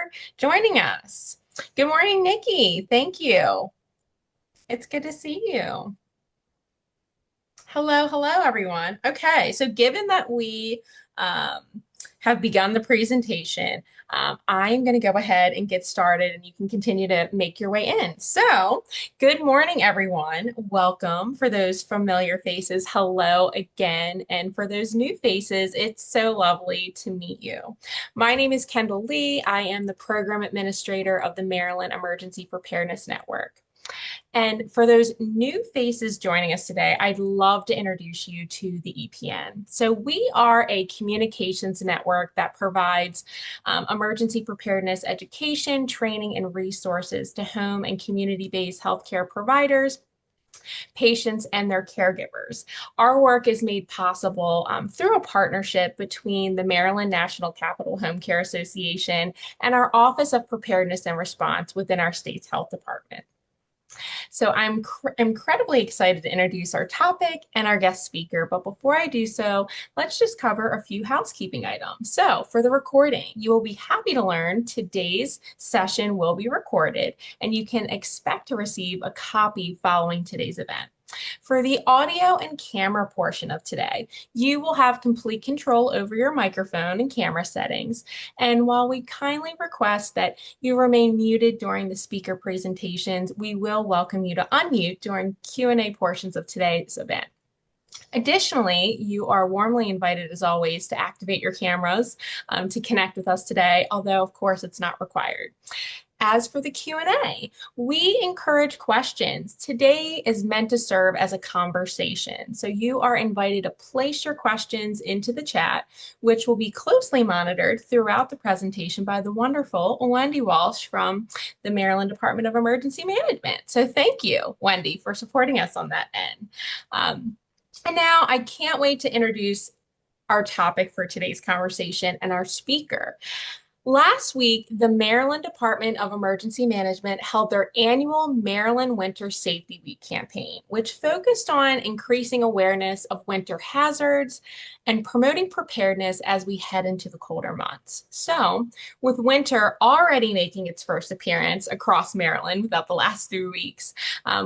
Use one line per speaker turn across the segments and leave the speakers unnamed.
for joining us. Good morning, Nikki. Thank you. It's good to see you. Hello, everyone. Okay, so given that we um, have begun the presentation, I'm going to go ahead and get started and you can continue to make your way in. So, good morning, everyone. Welcome. For those familiar faces, hello again. And for those new faces, it's so lovely to meet you. My name is Kendall Lee. I am the Program Administrator of the Maryland Emergency Preparedness Network. And for those new faces joining us today, I'd love to introduce you to the EPN. So we are a communications network that provides emergency preparedness education, training, and resources to home and community-based healthcare providers, patients, and their caregivers. Our work is made possible through a partnership between the Maryland National Capital Home Care Association and our Office of Preparedness and Response within our state's health department. So I'm incredibly excited to introduce our topic and our guest speaker. But before I do so, let's just cover a few housekeeping items. So for the recording, you will be happy to learn today's session will be recorded and you can expect to receive a copy following today's event. For the audio and camera portion of today, you will have complete control over your microphone and camera settings. And while we kindly request that you remain muted during the speaker presentations, we will welcome you to unmute during Q&A portions of today's event. Additionally, you are warmly invited, as always, to activate your cameras to connect with us today, although, of course, it's not required. As for the Q&A, we encourage questions. Today is meant to serve as a conversation. So you are invited to place your questions into the chat, which will be closely monitored throughout the presentation by the wonderful Wendy Walsh from the Maryland Department of Emergency Management. So thank you, Wendy, for supporting us on that end. And now I can't wait to introduce our topic for today's conversation and our speaker. Last week, the Maryland Department of Emergency Management held their annual Maryland Winter Safety Week campaign, which focused on increasing awareness of winter hazards and promoting preparedness as we head into the colder months. So, with winter already making its first appearance across Maryland without the last 3 weeks,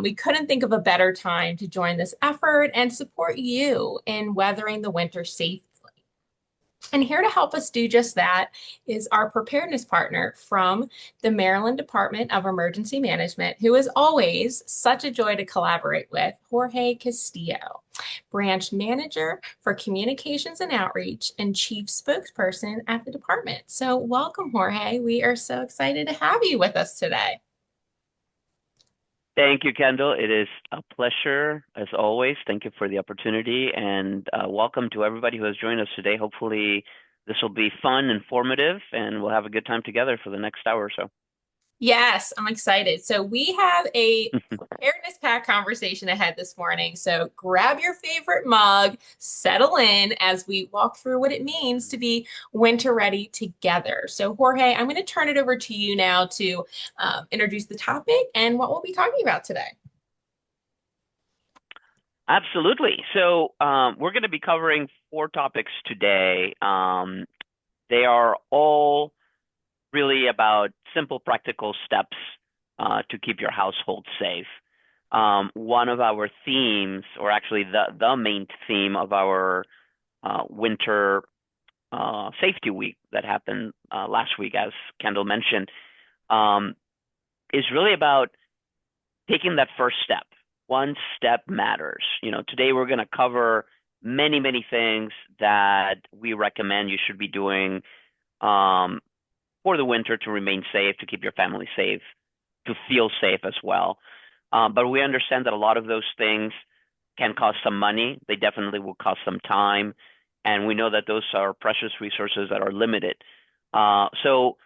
we couldn't think of a better time to join this effort and support you in weathering the winter safely. And here to help us do just that is our preparedness partner from the Maryland Department of Emergency Management, who is always such a joy to collaborate with, Jorge Castillo, Branch Manager for Communications and Outreach and Chief Spokesperson at the department. So welcome, Jorge. We are so excited to have you with us today.
Thank you, Kendall. It is a pleasure, as always. Thank you for the opportunity, and welcome to everybody who has joined us today. Hopefully, this will be fun, informative, and we'll have a good time together for the next hour or so.
Yes, I'm excited. So we have a preparedness pack conversation ahead this morning. So grab your favorite mug, settle in as we walk through what it means to be winter ready together. So Jorge, I'm going to turn it over to you now to introduce the topic and what we'll be talking about today.
Absolutely. So we're going to be covering 4 topics today. They are all really about simple, practical steps to keep your household safe. One of our themes, or actually the main theme of our winter safety week that happened last week, as Kendall mentioned, is really about taking that first step. One step matters. Today we're going to cover many, many things that we recommend you should be doing for the winter to remain safe, to keep your family safe, to feel safe as well. But we understand that a lot of those things can cost some money. They definitely will cost some time. And we know that those are precious resources that are limited. So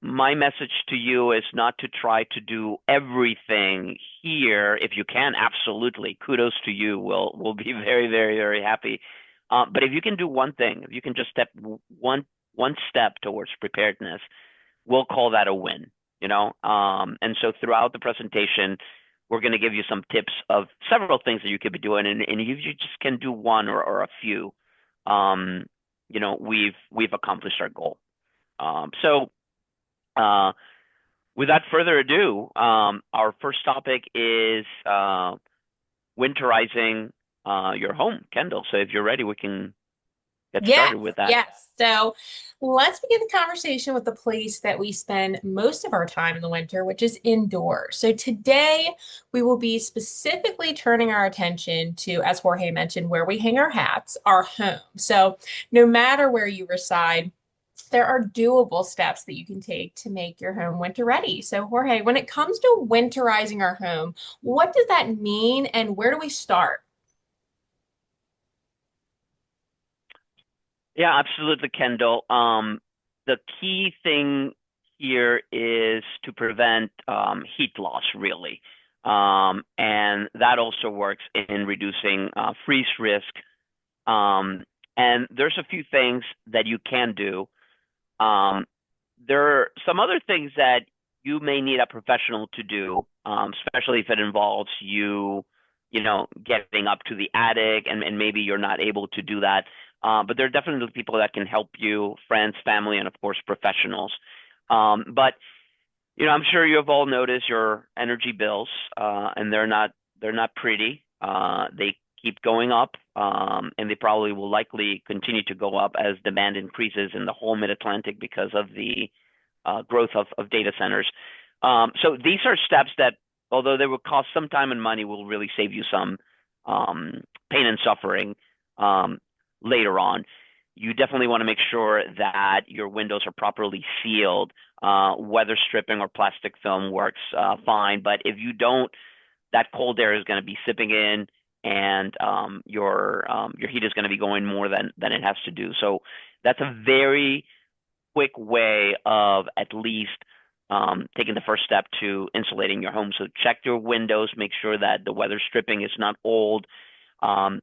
my message to you is not to try to do everything here. If you can, absolutely. Kudos to you. We'll be very, very, very happy. But if you can do one thing, if you can just step one step towards preparedness, we'll call that a win, And so throughout the presentation, we're going to give you some tips of several things that you could be doing. And if you just can do one or a few, we've accomplished our goal. So Uh, without further ado, our first topic is winterizing your home, Kendall. So if you're ready, we can get
Yes,
started with that.
yes. So let's begin the conversation with the place that we spend most of our time in the winter, which is indoors. So today we will be specifically turning our attention to, as Jorge mentioned, where we hang our hats, our home. So no matter where you reside, there are doable steps that you can take to make your home winter ready. So Jorge, when it comes to winterizing our home, what does that mean and where do we start?
Yeah, absolutely, Kendall. The key thing here is to prevent heat loss, really. And that also works in reducing freeze risk. Um, and there's a few things that you can do. Um, there are some other things that you may need a professional to do, especially if it involves getting up to the attic and maybe you're not able to do that. But there are definitely people that can help you, friends, family, and of course professionals. But I'm sure you have all noticed your energy bills, and they're not pretty. They keep going up, and they probably will likely continue to go up as demand increases in the whole Mid-Atlantic because of the growth of data centers. So these are steps that, although they will cost some time and money, will really save you some pain and suffering um, later on. You definitely want to make sure that your windows are properly sealed. Weather stripping or plastic film works fine, but if you don't, that cold air is going to be sipping in, and your heat is going to be going more than it has to do. So that's a very quick way of at least taking the first step to insulating your home. So check your windows, make sure that the weather stripping is not old. Um,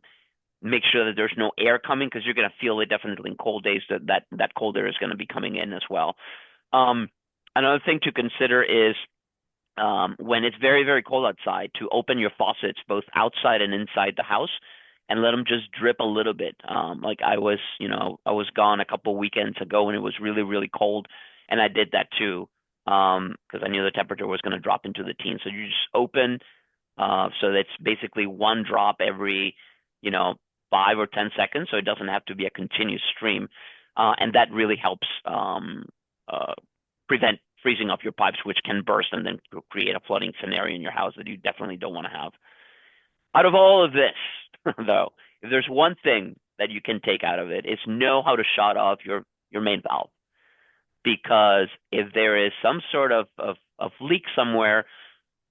Make sure that there's no air coming because you're going to feel it definitely in cold days that cold air is going to be coming in as well. Um, Another thing to consider is when it's very, very cold outside, to open your faucets both outside and inside the house and let them just drip a little bit. Like I was gone a couple weekends ago and it was really, really cold, and I did that too because I knew the temperature was going to drop into the teens. So you just open, so that's basically one drop every, you know, 5 or 10 seconds, so it doesn't have to be a continuous stream, and that really helps uh, prevent freezing up your pipes, which can burst and then create a flooding scenario in your house that you definitely don't want to have. Out of all of this, though, if there's one thing that you can take out of it, it's know how to shut off your main valve. Because if there is some sort of leak somewhere,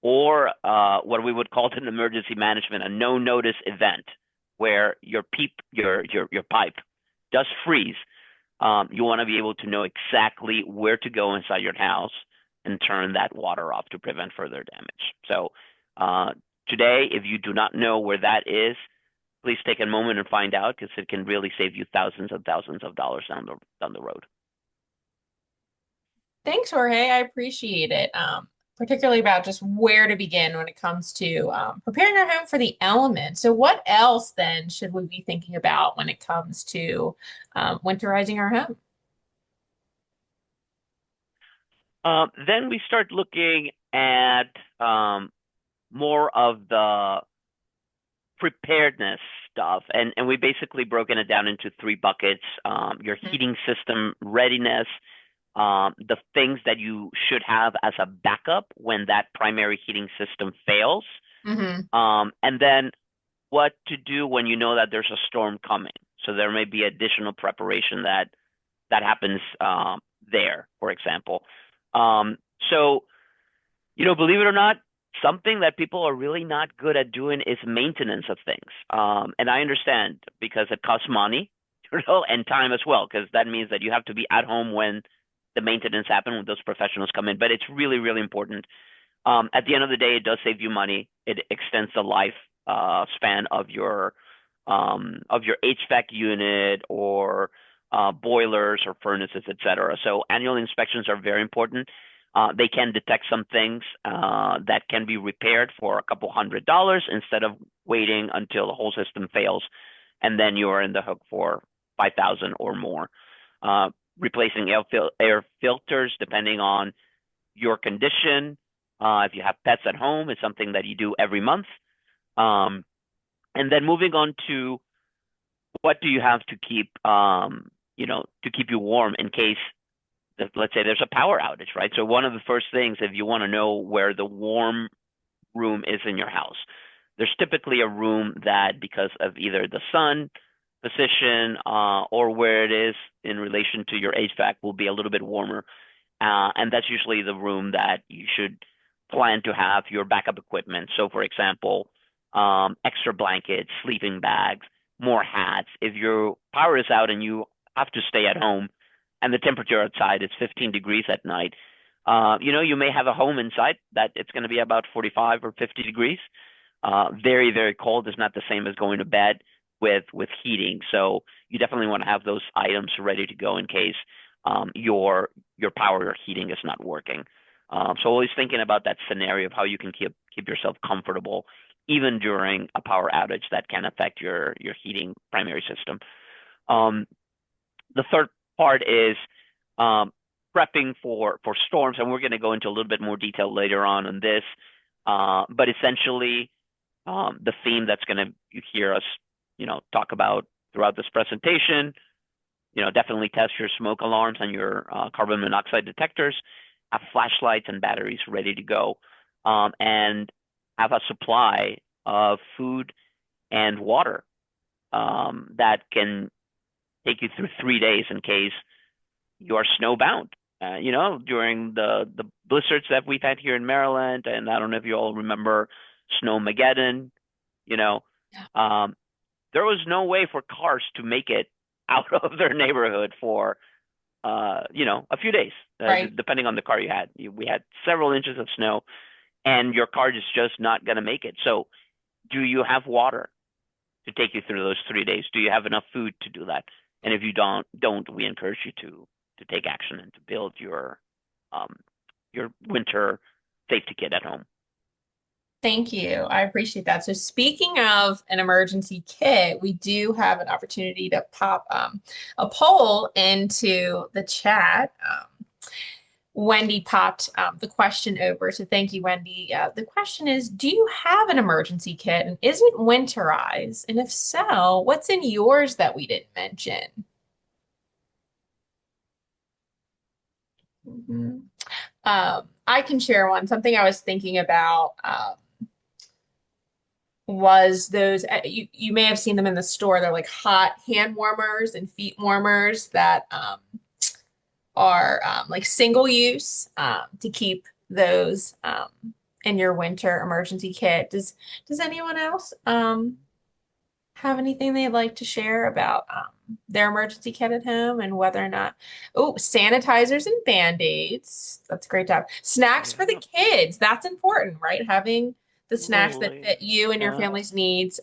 or what we would call it in emergency management, a no notice event, where your pipe does freeze, you want to be able to know exactly where to go inside your house and turn that water off to prevent further damage. So uh, today, if you do not know where that is, please take a moment and find out because it can really save you thousands and thousands of dollars down the road.
Thanks, Jorge. I appreciate it. Particularly about just where to begin when it comes to preparing our home for the elements. So, what else then should we be thinking about when it comes to winterizing our home?
Then we start looking at more of the preparedness stuff, and we basically broken it down into three buckets: your heating system readiness, the things that you should have as a backup when that primary heating system fails,
Mm-hmm.
and then what to do when you know that there's a storm coming. So there may be additional preparation that happens there, for example. Um, so believe it or not, something that people are really not good at doing is maintenance of things. And I understand because it costs money, and time as well, because that means that you have to be at home when the maintenance happens, when those professionals come in. But it's really, really important. At the end of the day, it does save you money. It extends the life span of your HVAC unit or boilers or furnaces, etc. So annual inspections are very important. They can detect some things that can be repaired for a couple $100 instead of waiting until the whole system fails, and then you are in the hook for 5,000 or more. replacing air filters depending on your condition. If you have pets at home, it's something that you do every month. Um, and then moving on to what do you have to keep, to keep you warm in case, let's say there's a power outage, right? So one of the first things, if you want to know where the warm room is in your house, there's typically a room that, because of either the sun position or where it is in relation to your HVAC, will be a little bit warmer. And that's usually the room that you should plan to have your backup equipment. So, for example, extra blankets, sleeping bags, more hats. If your power is out and you have to stay at home and the temperature outside is 15 degrees at night, you may have a home inside that it's going to be about 45 or 50 degrees. Very, very cold is not the same as going to bed with heating. So you definitely want to have those items ready to go in case your power or heating is not working. So always thinking about that scenario of how you can keep yourself comfortable even during a power outage that can affect your heating primary system. Um, the third part is prepping for storms, and we're going to go into a little bit more detail later on this. But essentially, the theme that's going to you hear us, talk about throughout this presentation, definitely test your smoke alarms and your carbon monoxide detectors, have flashlights and batteries ready to go, and have a supply of food and water that can take you through 3 days in case you are snowbound. During the blizzards that we've had here in Maryland, and I don't know if you all remember Snowmageddon, you know,
Yeah.
um, there was no way for cars to make it out of their neighborhood for a few days,
Right.
depending on the car you had. We had several inches of snow, and your car is just not going to make it. So, do you have water to take you through those 3 days? Do you have enough food to do that? And if you don't, we encourage you to take action and to build um, your winter safety kit at home.
Thank you. I appreciate that. So, speaking of an emergency kit, we do have an opportunity to pop a poll into the chat. Wendy popped the question over. So, thank you, Wendy. The question is, do you have an emergency kit and is it winterized? And if so, what's in yours that we didn't mention? Mhm. I can share one. Something I was thinking about. Was those you may have seen them in the store. They're like hot hand warmers and feet warmers that are like single use to keep those in your winter emergency kit. Does anyone else have anything they'd like to share about their emergency kit at home and whether or not, oh, sanitizers and band-aids. That's a great job. Snacks for the
Yeah,
kids. That's important, right? Having the snacks that
absolutely.
fit you and your
Yeah,
family's needs.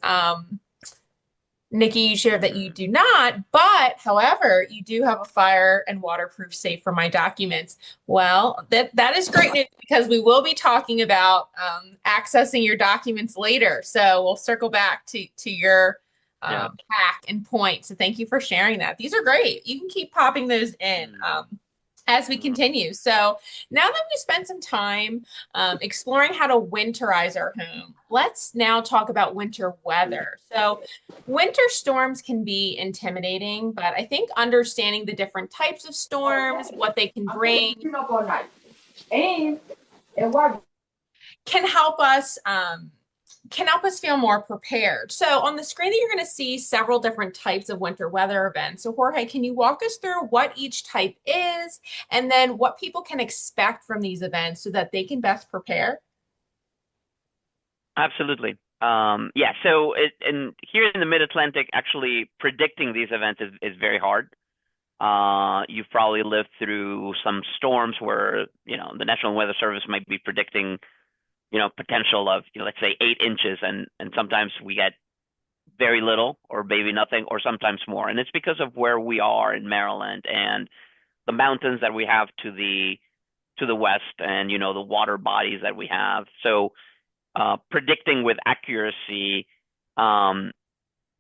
Nikki, you shared that you
sure.
do not, but however, you do have a fire and waterproof safe for my documents. Well, that is great news because we will be talking about accessing your documents later. So we'll circle back to your
Yeah.
hack and point. So thank you for sharing that. These are great. You can keep popping those in. As we
Yeah.
continue. So now that we spent some time exploring how to winterize our home, let's now talk about winter weather. So winter storms can be intimidating, but I think understanding the different types of storms, what they can bring, can help us feel more prepared. So on the screen that you're going to see several different types of winter weather events. So Jorge, can you walk us through what each type is and then what people can expect from these events so that they can best prepare?
Absolutely. Yeah. So and here in the Mid-Atlantic, actually predicting these events is very hard. You've probably lived through some storms where, the National Weather Service might be predicting, potential of, let's say 8 inches, and sometimes we get very little or maybe nothing or sometimes more. And it's because of where we are in Maryland and the mountains that we have to the west, and, the water bodies that we have. So predicting with accuracy um,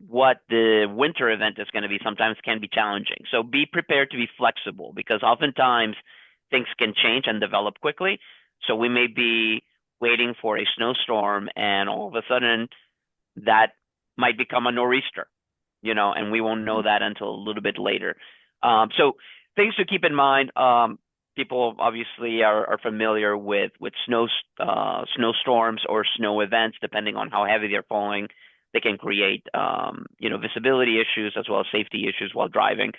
what the winter event is going to be sometimes can be challenging. So be prepared to be flexible because oftentimes things can change and develop quickly. So we may be waiting for a snowstorm and all of a sudden that might become a nor'easter, and we won't know that until a little bit later. So things to keep in mind. People obviously are familiar with snowstorms or snow events, depending on how heavy they're falling. They can create visibility issues as well as safety issues while driving.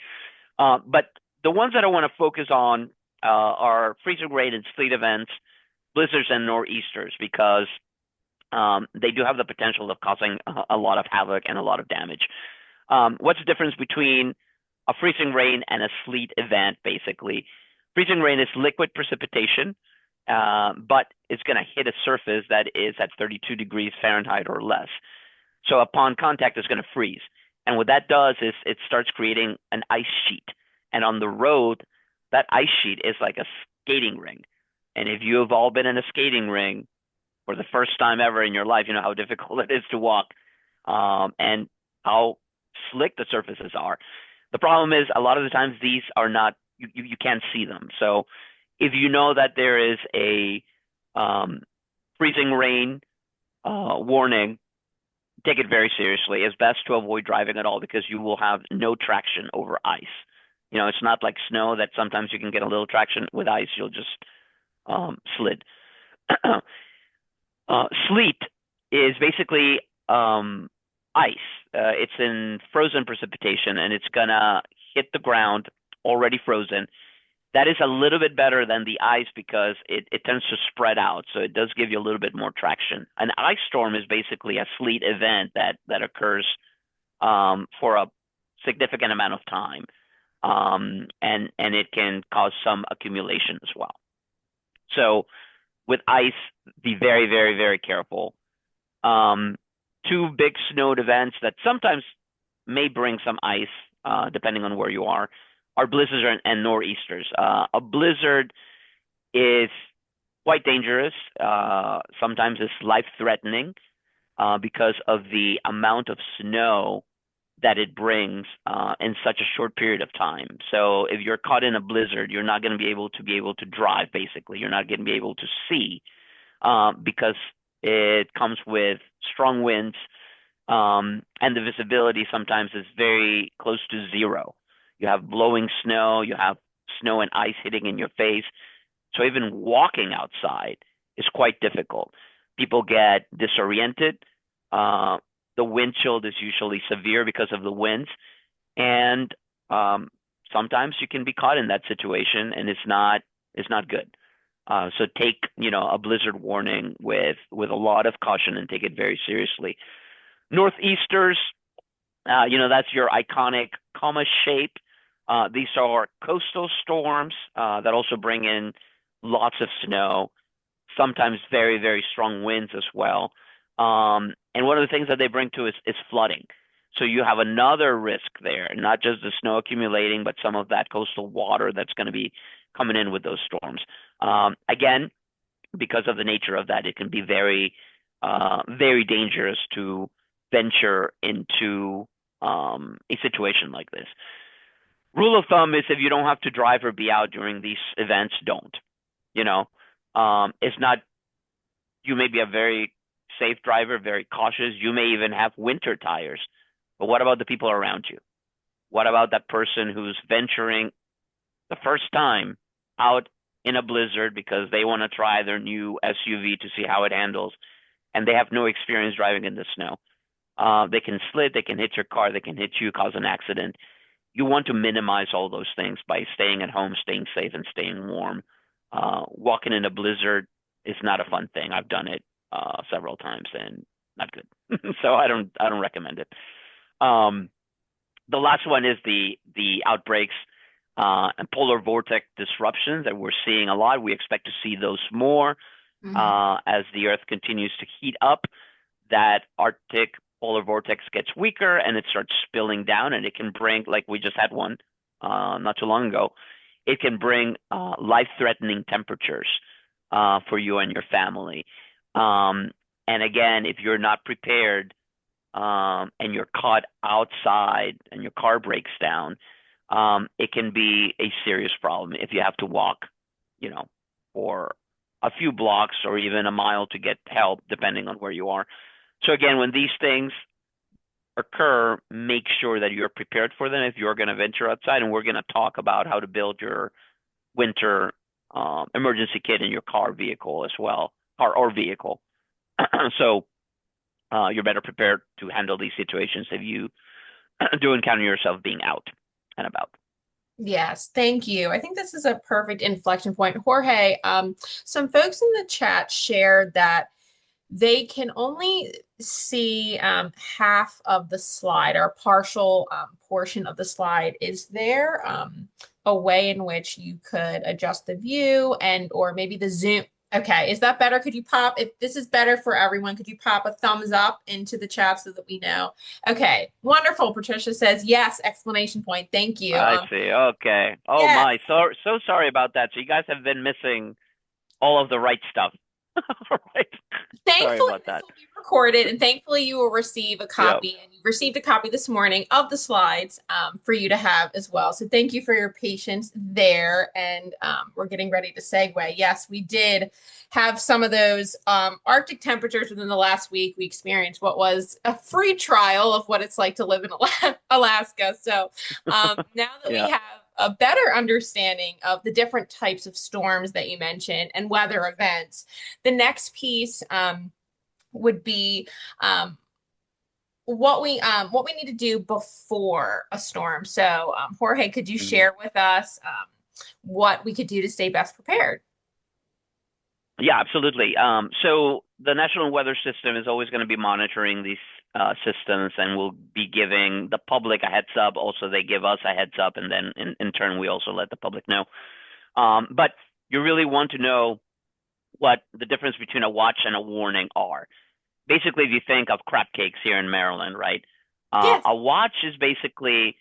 But the ones that I want to focus on are freezing rain and sleet events, blizzards and nor'easters, because they do have the potential of causing a lot of havoc and a lot of damage. What's the difference between a freezing rain and a sleet event, basically? Freezing rain is liquid precipitation, but it's going to hit a surface that is at 32 degrees Fahrenheit or less. So upon contact, it's going to freeze. And what that does is it starts creating an ice sheet. And on the road, that ice sheet is like a skating ring. And if you have all been in a skating ring for the first time ever in your life, you know how difficult it is to walk, and how slick the surfaces are. The problem is a lot of the times these are not, you can't see them. So if you know that there is a freezing rain warning, take it very seriously. It's best to avoid driving at all because you will have no traction over ice. It's not like snow that sometimes you can get a little traction. With ice, you'll just slid. Sleet is basically ice. It's in frozen precipitation, and it's gonna hit the ground already frozen. That is a little bit better than the ice because it tends to spread out, so it does give you a little bit more traction. An ice storm is basically a sleet event that occurs for a significant amount of time, and it can cause some accumulation as well. So with ice, be very, very, very careful. Two big snowed events that sometimes may bring some ice, depending on where you are blizzards and nor'easters. A blizzard is quite dangerous. Sometimes it's life-threatening because of the amount of snow that it brings in such a short period of time. So if you're caught in a blizzard, you're not going to be able to drive, basically. You're not going to be able to see because it comes with strong winds, and the visibility sometimes is very close to zero. You have blowing snow, you have snow and ice hitting in your face. So even walking outside is quite difficult. People get disoriented. The wind chill is usually severe because of the winds. And sometimes you can be caught in that situation and it's not good. So take, a blizzard warning with a lot of caution and take it very seriously. Northeasters, that's your iconic comma shape. These are coastal storms that also bring in lots of snow, sometimes very, very strong winds as well. And one of the things that they bring to is flooding. So you have another risk there, not just the snow accumulating, but some of that coastal water that's going to be coming in with those storms. Again, because of the nature of that, it can be very, very dangerous to venture into a situation like this. Rule of thumb is if you don't have to drive or be out during these events, don't. It's not, you may be a very safe driver, very cautious. You may even have winter tires. But what about the people around you? What about that person who's venturing the first time out in a blizzard because they want to try their new SUV to see how it handles, and they have no experience driving in the snow? They can slid, they can hit your car, they can hit you, cause an accident. You want to minimize all those things by staying at home, staying safe, and staying warm. Walking in a blizzard is not a fun thing. I've done it several times and not good. So I don't recommend it. The last one is the outbreaks and polar vortex disruptions that we're seeing a lot. We expect to see those more as the Earth continues to heat up. That Arctic polar vortex gets weaker and it starts spilling down, and it can bring, like we just had one not too long ago, it can bring life-threatening temperatures for you and your family. And again, if you're not prepared, and you're caught outside and your car breaks down, it can be a serious problem if you have to walk, you know, for a few blocks or even a mile to get help, depending on where you are. So again, when these things occur, make sure that you're prepared for them if you're going to venture outside. And we're going to talk about how to build your winter emergency kit in your car vehicle as well, car or vehicle. So you're better prepared to handle these situations if you do encounter yourself being out and about.
Yes, thank you. I think this is a perfect inflection point. Jorge, some folks in the chat shared that they can only see half of the slide or a partial portion of the slide. Is there a way in which you could adjust the view and or maybe the zoom? Okay, is that better? Could you pop, if this is better for everyone, could you pop a thumbs up into the chat so that we know? Okay, wonderful. Patricia says yes, explanation point. Thank you.
I see. Okay. Oh
Yeah,
my. So sorry about that. So you guys have been missing all of the right stuff. All right. Sorry
thankfully,
about
this
that.
will be recorded, and thankfully, you will receive a
Yep.
copy. And you received a copy this morning of the slides for you to have as well. So, thank you for your patience there. And we're getting ready to segue. Yes, we did have some of those Arctic temperatures within the last week. We experienced what was a free trial of what it's like to live in Alaska. So, now that we
Yeah.
have a better understanding of the different types of storms that you mentioned and weather events, the next piece would be um, what we need to do before a storm. So, Jorge, could you
Mhm.
share with us what we could do to stay best prepared?
Yeah, absolutely. So the National Weather System is always going to be monitoring these systems and will be giving the public a heads up. Also, they give us a heads up, and then in turn, we also let the public know. But you really want to know what the difference between a watch and a warning are. Basically, if you think of crab cakes here in Maryland, right?
Yes.
A watch is basically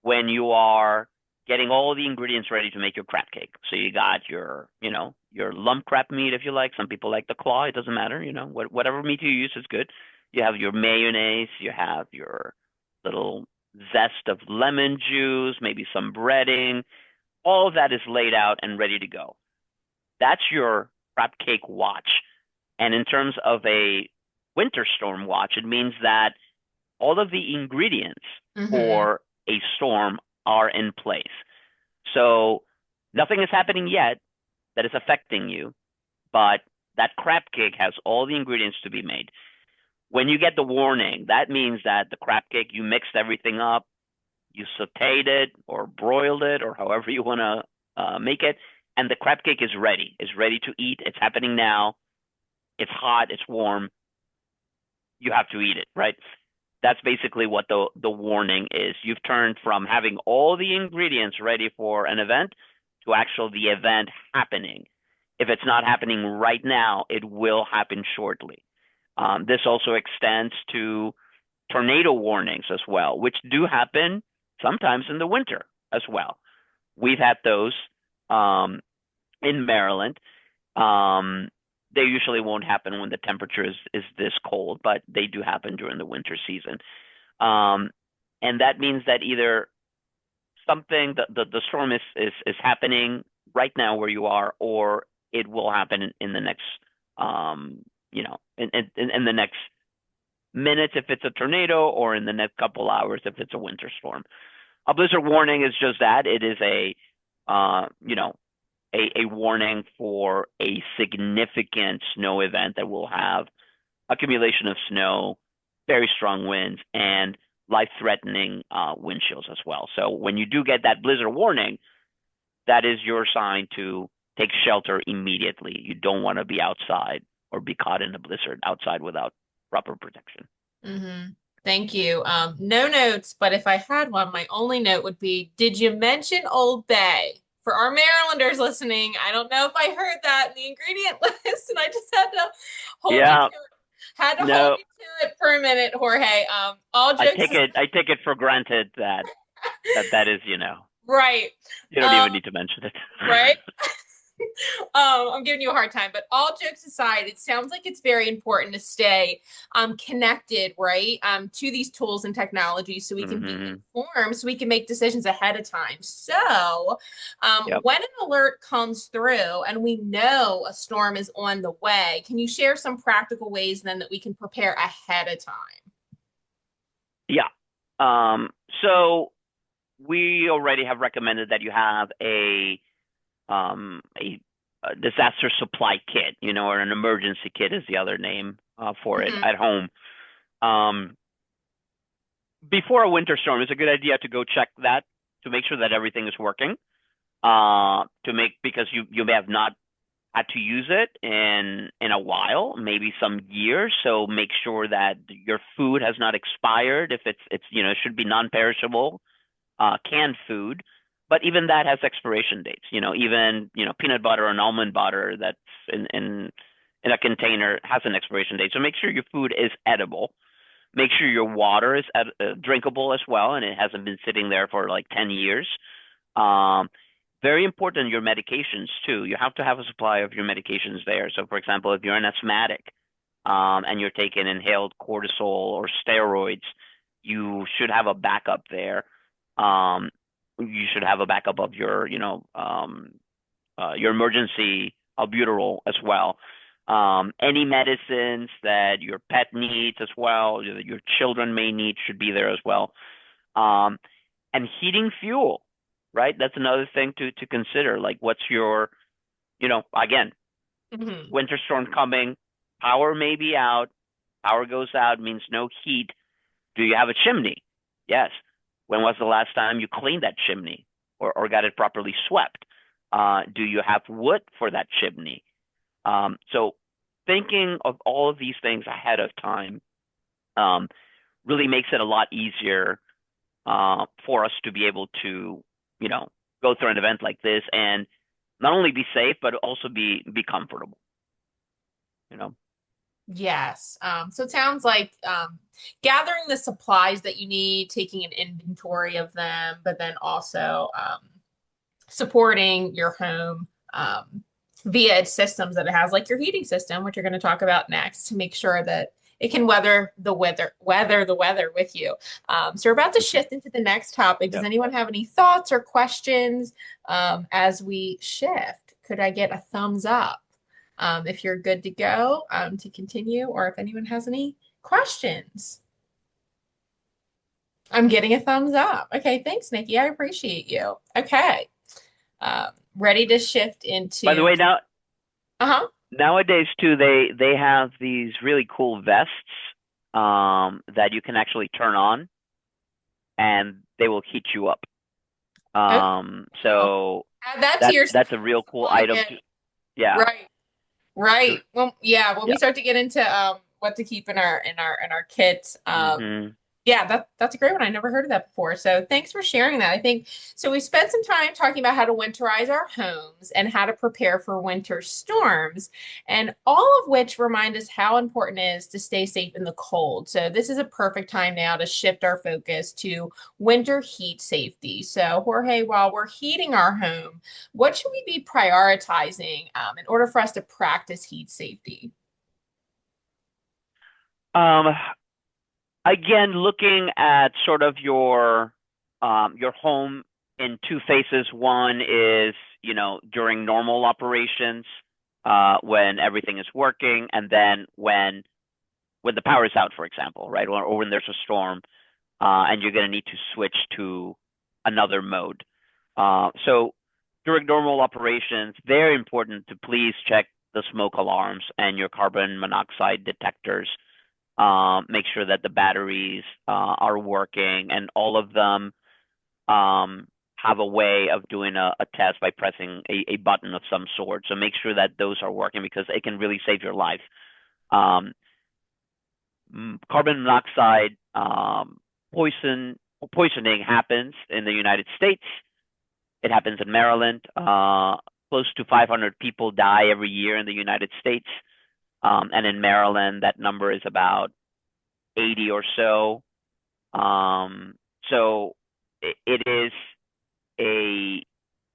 when you are getting all the ingredients ready to make your crab cake. So you got your, your lump crab meat if you like. Some people like the claw. It doesn't matter, whatever meat you use is good. You have your mayonnaise. You have your little zest of lemon juice, maybe some breading. All of that is laid out and ready to go. That's your crab cake watch. And in terms of a winter storm watch, it means that all of the ingredients
Mm-hmm.
for a storm are in place. So nothing is happening yet that is affecting you, but that crab cake has all the ingredients to be made. When you get the warning, that means that the crab cake, you mixed everything up, you sauteed it or broiled it or however you want to make it, and the crab cake is ready to eat. It's happening now. It's hot, it's warm. You have to eat it, right? That's basically what the warning is. You've turned from having all the ingredients ready for an event to actual the event happening. If it's not happening right now, it will happen shortly. This also extends to tornado warnings as well, which do happen sometimes in the winter as well. We've had those um, in Maryland. Um, they usually won't happen when the temperature is this cold, but they do happen during the winter season. Um, and that means that either something the storm is happening right now where you are, or it will happen in the next in the next minutes if it's a tornado, or in the next couple hours if it's a winter storm. A blizzard warning is just that. It is a a warning for a significant snow event that will have accumulation of snow, very strong winds, and life-threatening wind chills as well. So when you do get that blizzard warning, that is your sign to take shelter immediately. You don't want to be outside or be caught in a blizzard outside without proper protection.
Mm-hmm. Thank you. No notes, but if I had one, my only note would be, did you mention Old Bay? For our Marylanders listening, I don't know if I heard that in the ingredient list, and I just had to hold you to
Yeah,
it. Had to hold
no,
you to it for a minute, Jorge. All jokes aside,
I take it for granted that that is,
right.
you don't
Um,
even need to mention it.
right. I'm giving you a hard time, but all jokes aside, it sounds like it's very important to stay connected, right, to these tools and technologies so we can be
Hmm.
informed, so we can make decisions ahead of time. So,
Yep.
when an alert comes through and we know a storm is on the way, can you share some practical ways then that we can prepare ahead of time?
Yeah. Um, so we already have recommended that you have um, a, a disaster supply kit, or an emergency kit is the other name for it
Mhm.
at home. Um, before a winter storm, it's a good idea to go check that to make sure that everything is working. Because you may have not had to use it in a while, maybe some years. So make sure that your food has not expired. If it's it should be non-perishable, canned food. But even that has expiration dates. Even peanut butter and almond butter that's in a container has an expiration date. So make sure your food is edible. Make sure your water is drinkable as well, and it hasn't been sitting there for like 10 years. Um, Very important, your medications too. You have to have a supply of your medications there. So, for example, if you're an asthmatic, and you're taking inhaled cortisol or steroids, you should have a backup there. Um, you should have a backup of your emergency albuterol as well. Any medicines that your pet needs as well, that your children may need, should be there as well. Um, and heating fuel, right? That's another thing to consider. Like, what's your, again,
Mhm.
winter storm coming, power may be out. Power goes out means no heat. Do you have a chimney? Yes. When was the last time you cleaned that chimney or got it properly swept? Do you have wood for that chimney? So thinking of all of these things ahead of time um, really makes it a lot easier for us to be able to, you know, go through an event like this and not only be safe but also be comfortable. You know.
Yes. So it sounds like gathering the supplies that you need, taking an inventory of them, but then also supporting your home via its systems that it has, like your heating system, which you're going to talk about next, to make sure that it can weather the weather with you. So we're about to
Mhm.
shift into the next topic. Does
Yep.
anyone have any thoughts or questions as we shift? Could I get a thumbs up if you're good to go to continue, or if anyone has any questions? I'm getting a thumbs up. Okay, thanks, Nikki. I appreciate you. Okay. Ready to shift
By the
into
way,
uh-huh.
nowadays too, they have these really cool vests that you can actually turn on and they will heat you up.
Okay. Well,
So
add that to
that's
your
that's a real cool item
deployment.
to, yeah.
Right. Right. Well, yeah, when we
Yeah.
start to get into what to keep in our kits,
Hmm.
yeah, that's a great one. I never heard of that before. So thanks for sharing that. I think so. We spent some time talking about how to winterize our homes and how to prepare for winter storms, and all of which remind us how important it is to stay safe in the cold. So this is a perfect time now to shift our focus to winter heat safety. So Jorge, while we're heating our home, what should we be prioritizing in order for us to practice heat safety?
Um, Again, looking at sort of your home in two phases. One is, during normal operations, when everything is working, and then when the power is out, for example, right? Or when there's a storm, and you're going to need to switch to another mode. So during normal operations, very important to please check the smoke alarms and your carbon monoxide detectors. Make sure that the batteries are working, and all of them have a way of doing a test by pressing a button of some sort. So make sure that those are working because it can really save your life. Um, Carbon monoxide poisoning happens in the United States. It happens in Maryland. Close to 500 people die every year in the United States. And in Maryland, that number is about 80 or so. So it is a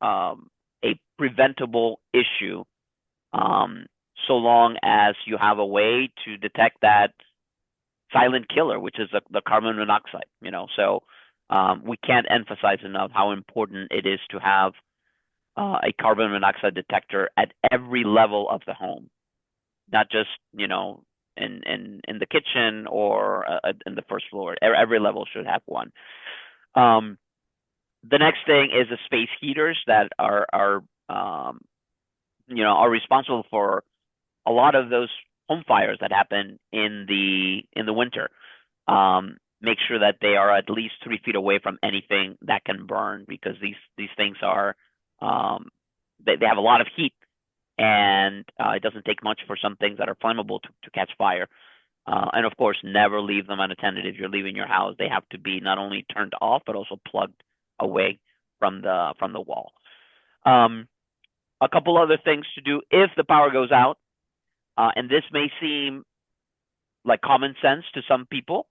um, a preventable issue, um, so long as you have a way to detect that silent killer, which is the carbon monoxide. So we can't emphasize enough how important it is to have a carbon monoxide detector at every level of the home, not just in the kitchen or in the first floor. Every level should have one. Um, the next thing is the space heaters that are responsible for a lot of those home fires that happen in the winter. Make sure that they are at least 3 feet away from anything that can burn, because these things are um, they have a lot of heat, and it doesn't take much for some things that are flammable to catch fire. And of course, never leave them unattended. If you're leaving your house, they have to be not only turned off but also plugged away from the wall. Um, a couple other things to do if the power goes out, and this may seem like common sense to some people,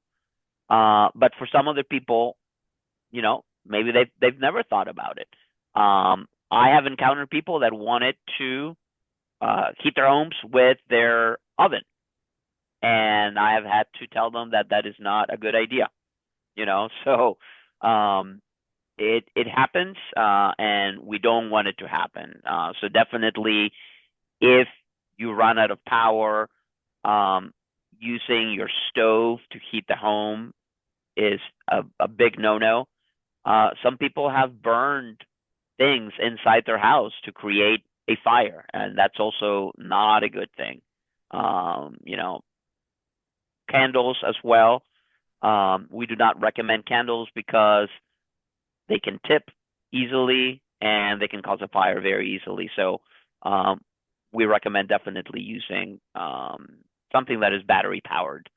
but for some other people, maybe they've never thought about it. I have encountered people that wanted to heat their homes with their oven, and I have had to tell them that that is not a good idea. So um, it happens, and we don't want it to happen. So definitely, if you run out of power, um, using your stove to heat the home is a big no-no. Some people have burned things inside their house to create a fire, and that's also not a good thing. You know, candles as well. We do not recommend candles because they can tip easily and they can cause a fire very easily. So um, we recommend definitely using something that is battery powered,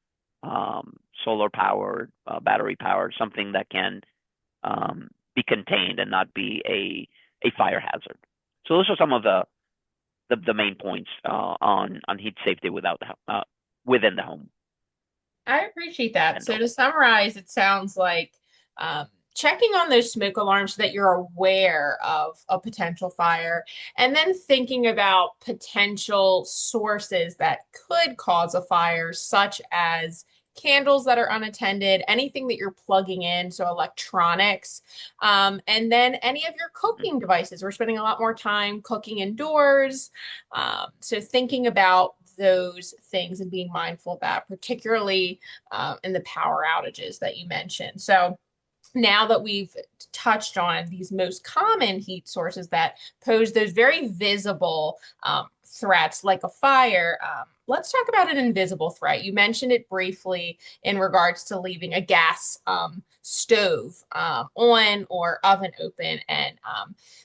solar powered, battery powered, something that can be contained and not be a fire hazard. So those are some of the main points on heat safety within the home
I appreciate that.
and
So to
building.
summarize, it sounds like um, checking on those smoke alarms so that you're aware of a potential fire, and then thinking about potential sources that could cause a fire, such as candles that are unattended, anything that you're plugging in, so electronics, and then any of your
Mm-hmm.
cooking devices. We're spending a lot more time cooking indoors, so thinking about those things and being mindful of that, particularly in the power outages that you mentioned. So now that we've touched on these most common heat sources that pose those very visible threats like a fire, let's talk about an invisible threat. You mentioned it briefly in regards to leaving a gas stove on or oven open. And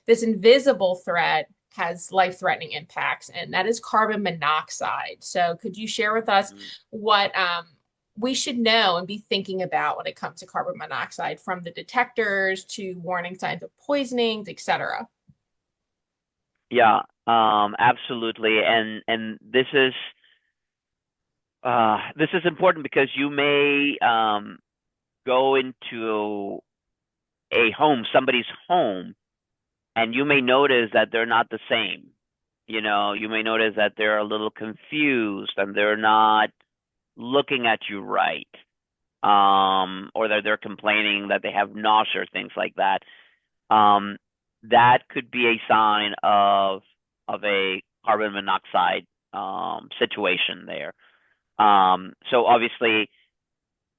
this invisible threat has life-threatening impacts, and that is carbon monoxide. So could you share with us
Mm-hmm.
what we should know and be thinking about when it comes to carbon monoxide, from the detectors to warning signs of poisonings, etc.?
Yeah, absolutely. And this is important because you may go into a home, somebody's home, and you may notice that they're not the same. You may notice that they're a little confused and they're not looking at you right, or that they're complaining that they have nausea or things like that. Um, that could be a sign of a carbon monoxide situation there. So obviously,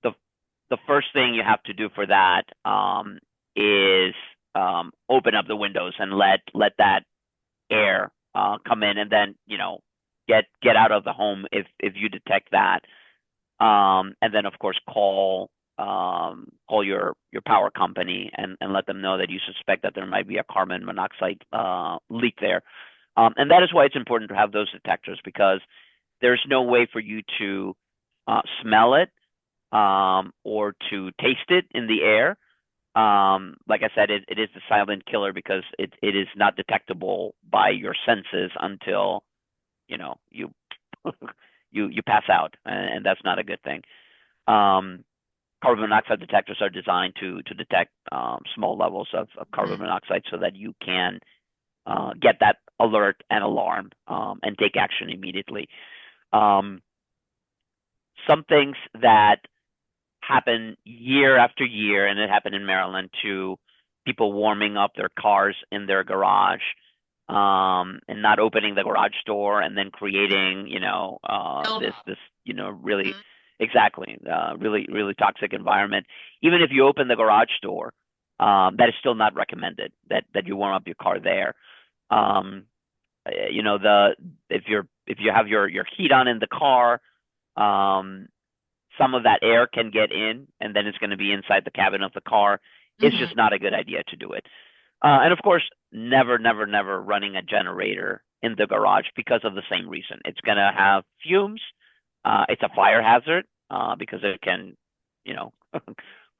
the the first thing you have to do for that is open up the windows and let that air come in, and then get out of the home if you detect that. And then of course call your power company and let them know that you suspect that there might be a carbon monoxide leak there. And that is why it's important to have those detectors, because there's no way for you to smell it or to taste it in the air. Like I said, it is the silent killer because it is not detectable by your senses until you you pass out, and that's not a good thing. Um, Carbon monoxide detectors are designed to detect small levels of carbon
Mhm.
monoxide so that you can get that alert and alarm, and take action immediately. Um, some things that happen year after year, and it happened in Maryland to people warming up their cars in their garage, and not opening the garage door, and then creating,
Build
this
up.
really, exactly, really toxic environment. Even if you open the garage door, that is still not recommended that you warm up your car there. Um, the if you have your heat on in the car, um, some of that air can get in, and then it's going to be inside the cabin of the car. It's
Hmm.
just not a good idea to do it. And of course, never running a generator in the garage because of the same reason. It's going to have fumes. It's a fire hazard, because it can, you know,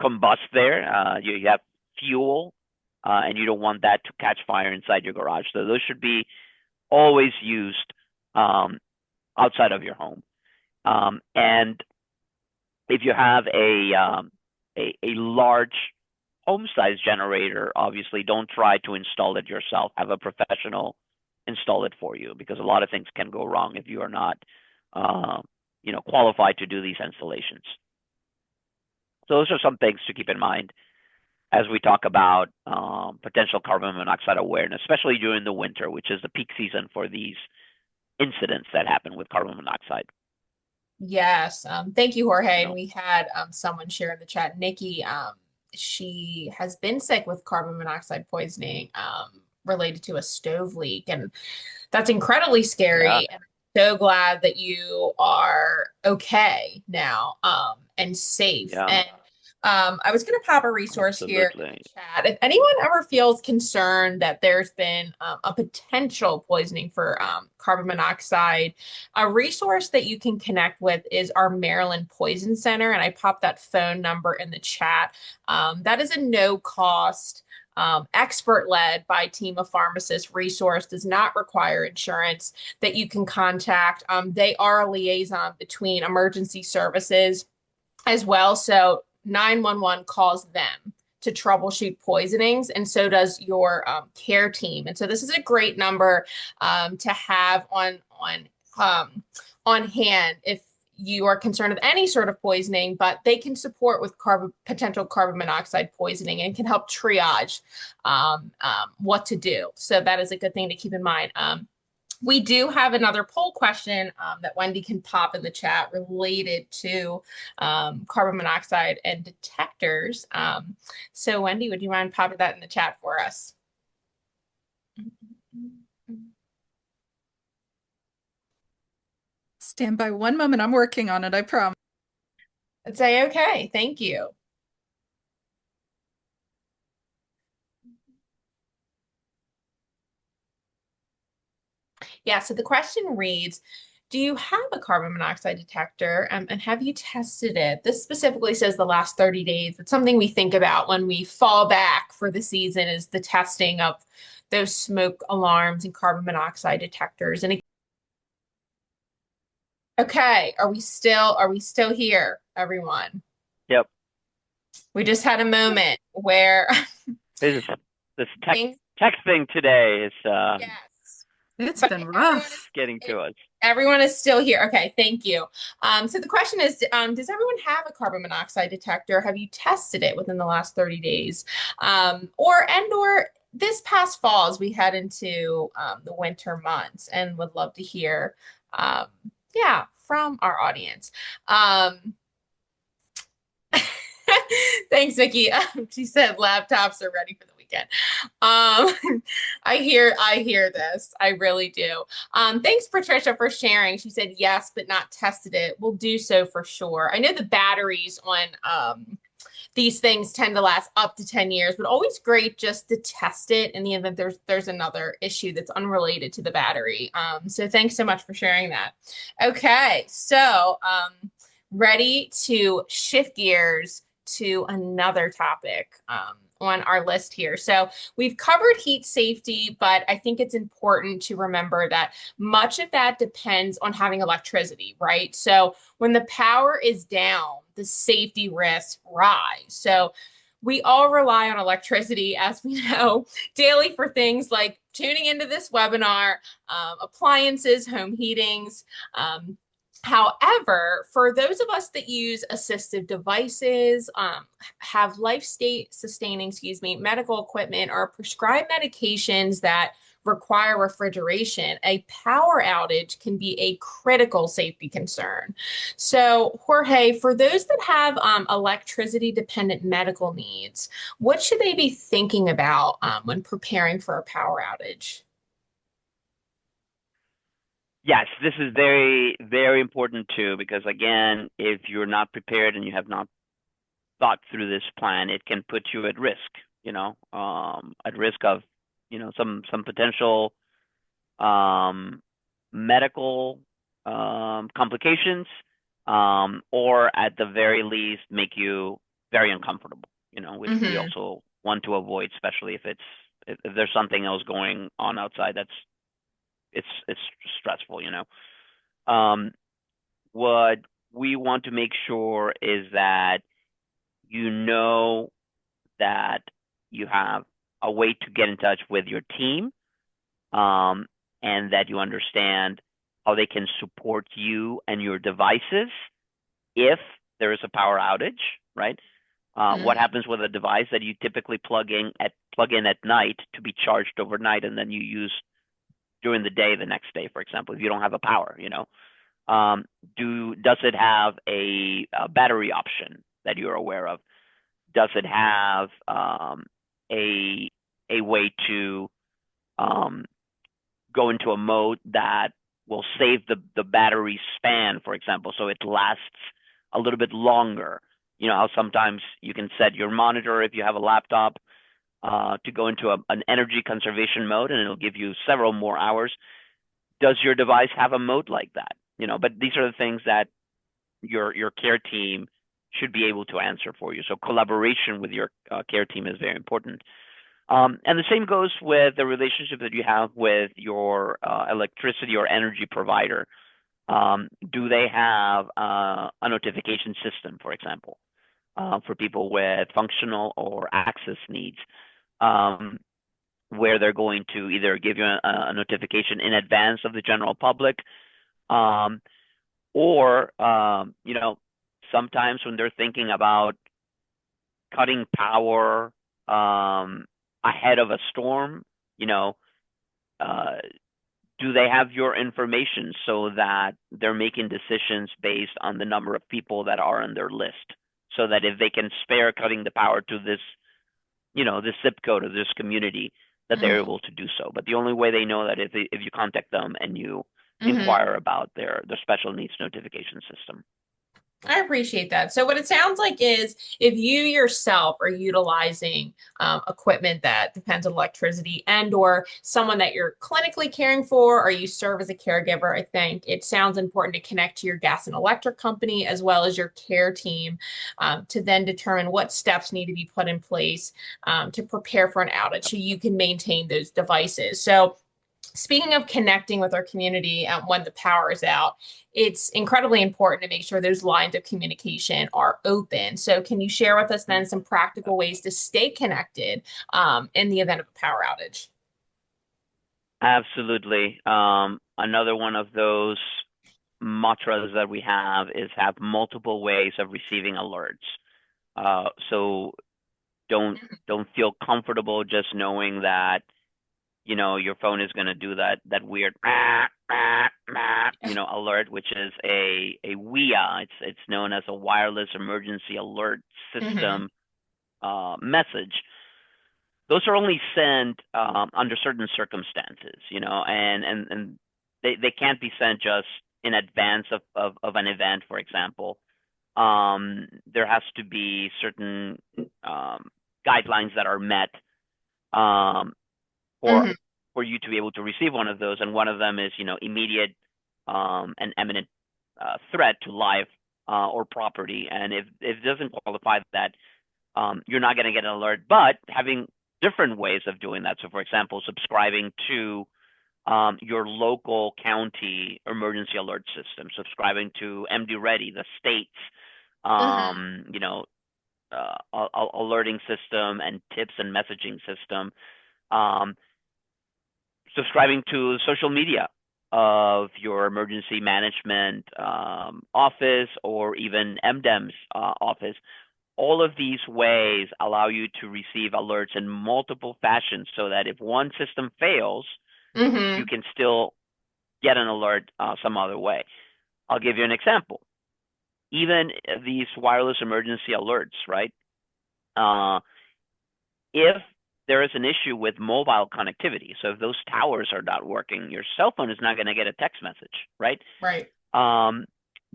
combust there. You have fuel, and you don't want that to catch fire inside your garage. So those should be always used, um, outside of your home. And if you have a large home size generator, obviously don't try to install it yourself. Have a professional install it for you, because a lot of things can go wrong if you are not, uh, qualified to do these installations. So those are some things to keep in mind as we talk about, potential carbon monoxide awareness, especially during the winter, which is the peak season for these incidents that happen with carbon monoxide.
Yes. Thank you, Jorge.
You
And
know,
we had someone share in the chat, Nikki. She has been sick with carbon monoxide poisoning related to a stove leak, and that's incredibly
yeah,
scary. And I'm so glad that you are okay now and safe.
yeah,
And I was going to pop a resource here in the
absolutely.
chat. If anyone ever feels concerned that there's been a potential poisoning for carbon monoxide, a resource that you can connect with is our Maryland Poison Center. And I popped that phone number in the chat. That is a no cost, expert led by team of pharmacists resource, does not require insurance, that you can contact. They are a liaison between emergency services as well. So 911 calls them to troubleshoot poisonings, and so does your care team. And so this is a great number to have um, on hand if you are concerned with any sort of poisoning, but they can support with potential carbon monoxide poisoning and can help triage what to do. So that is a good thing to keep in mind. We do have another poll question that Wendy can pop in the chat related to carbon monoxide and detectors. So, Wendy, would you mind popping that in the chat for us?
Stand by one moment. I'm working on it, I promise.
I'd say, okay, thank you. Yeah, so the question reads, do you have a carbon monoxide detector and have you tested it? This specifically says the last 30 days. It's something we think about when we fall back for the season is the testing of those smoke alarms and carbon monoxide detectors. And okay, are we still here, everyone?
Yep.
We just had a moment where
This this
things,
tech thing today is,
yes.
It's
But
been
everyone
rough.
getting
is
to us.
everyone is still here. Okay, thank you. So the question is, does everyone have a carbon monoxide detector? Have you tested it within the last 30 days? Or this past fall as we head into the winter months and would love to hear um, yeah, from our audience. Thanks, Vicky. She said laptops are ready for the weekend. I hear this. I really do. Thanks, Patricia, for sharing. She said yes, but not tested it. We'll do so for sure. I know the batteries on these things tend to last up to 10 years, but always great just to test it in the event there's another issue that's unrelated to the battery. So thanks so much for sharing that. Okay, so ready to shift gears to another topic on our list here. So we've covered heat safety, but I think it's important to remember that much of that depends on having electricity, right? So when the power is down, the safety risks rise. So we all rely on electricity, as we know, daily for things like tuning into this webinar, appliances, home heatings. Um, However, for those of us that use assistive devices, have life state sustaining, medical equipment or prescribed medications that require refrigeration, a power outage can be a critical safety concern. So, Jorge, for those that have electricity dependent medical needs, what should they be thinking about when preparing for a power outage?
Yes, this is very, very important too, because again, if you're not prepared and you have not thought through this plan, it can put you at risk, at risk of, some potential um, medical complications, or at the very least make you very uncomfortable, which we
Hmm.
also want to avoid, especially if there's something else going on outside that's it's stressful, Um, what we want to make sure is that you know that you have a way to get in touch with your team, um, and that you understand how they can support you and your devices if there is a power outage, right? What
Hmm.
happens with a device that you typically plug in at night to be charged overnight and then you use during the day the next day, for example, if you don't have a power, um, does it have a battery option that you're aware of? Does it have a a way to um, go into a mode that will save the battery span, for example, so it lasts a little bit longer? You know how sometimes you can set your monitor if you have a laptop to go into an energy conservation mode, and it'll give you several more hours. Does your device have a mode like that? But these are the things that your care team should be able to answer for you. So collaboration with your care team is very important. And the same goes with the relationship that you have with your electricity or energy provider. Do they have a notification system, for example, for people with functional or access needs, um, where they're going to either give you a notification in advance of the general public, um, or sometimes when they're thinking about cutting power ahead of a storm, you know, uh, do they have your information so that they're making decisions based on the number of people that are on their list? So that if they can spare cutting the power to this zip code or this community, that they're
Hmm.
able to do so. But the only way they know that if you contact them and you
Hmm.
inquire about their special needs notification system.
I appreciate that. So, what it sounds like is if you yourself are utilizing equipment that depends on electricity and/or someone that you're clinically caring for, or you serve as a caregiver, I think it sounds important to connect to your gas and electric company as well as your care team to then determine what steps need to be put in place to prepare for an outage so you can maintain those devices. So, speaking of connecting with our community when the power is out, it's incredibly important to make sure those lines of communication are open. So, can you share with us then some practical ways to stay connected in the event of a power outage?
Absolutely. Another one of those mantras that we have is have multiple ways of receiving alerts. So don't feel comfortable just knowing that your phone is going to do that weird alert, which is a WIA. It's known as a wireless emergency alert
Hmm.
system message. Those are only sent under certain circumstances, and they can't be sent just in advance of an event, for example. There has to be certain guidelines that are met um, for
Hmm.
for you to be able to receive one of those, and one of them is immediate and imminent threat to life or property. And if it doesn't qualify that, you're not going to get an alert. But having different ways of doing that. So, for example, subscribing to your local county emergency alert system, subscribing to MD Ready, the state's,
Hmm.
um, you know, alerting system and tips and messaging system. Um, Subscribing to social media of your emergency management office or even MDEM's office. All of these ways allow you to receive alerts in multiple fashions so that if one system fails, you
Mm-hmm.
can still get an alert some other way. I'll give you an example. Even these wireless emergency alerts, right? Uh, if there is an issue with mobile connectivity, so if those towers are not working, your cell phone is not going to get a text message, right?
Right.
Um,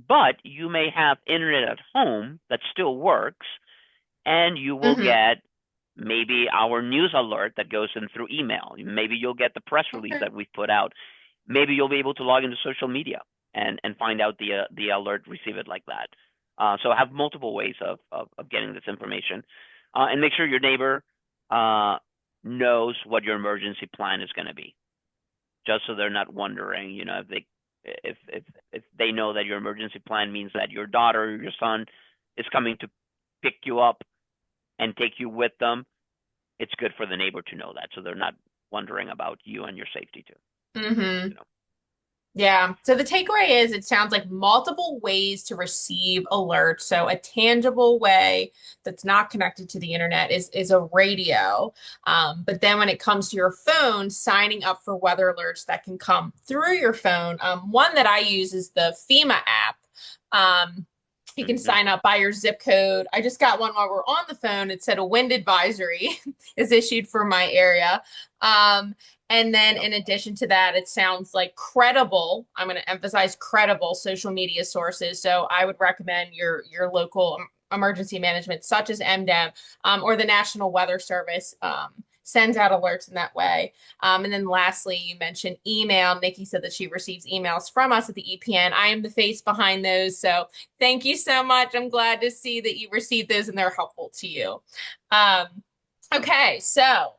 but you may have internet at home that still works, and you will
Mm-hmm.
get maybe our news alert that goes in through email. Maybe you'll get the press release
Okay.
that we've put out. Maybe you'll be able to log into social media and find out the alert, receive it like that. So have multiple ways of getting this information, and make sure your neighbor uh, knows what your emergency plan is going to be, just so they're not wondering. If they know that your emergency plan means that your daughter or your son is coming to pick you up and take you with them, it's good for the neighbor to know that, so they're not wondering about you and your safety too.
Mm-hmm.
You know.
Yeah. So the takeaway is it sounds like multiple ways to receive alerts. So a tangible way that's not connected to the internet is a radio. But then when it comes to your phone, signing up for weather alerts that can come through your phone. One that I use is the FEMA app. Um, you can
Mm-hmm.
sign up by your zip code. I just got one while we're on the phone. It said a wind advisory is issued for my area. Um, and then
Yep.
in addition to that, it sounds like credible. I'm going to emphasize credible social media sources. So I would recommend your local emergency management, such as MDEM or the National Weather Service, sends out alerts in that way. And then lastly, you mentioned email. Nikki said that she receives emails from us at the EPN. I am the face behind those. So thank you so much. I'm glad to see that you received those and they're helpful to you. Um, okay, so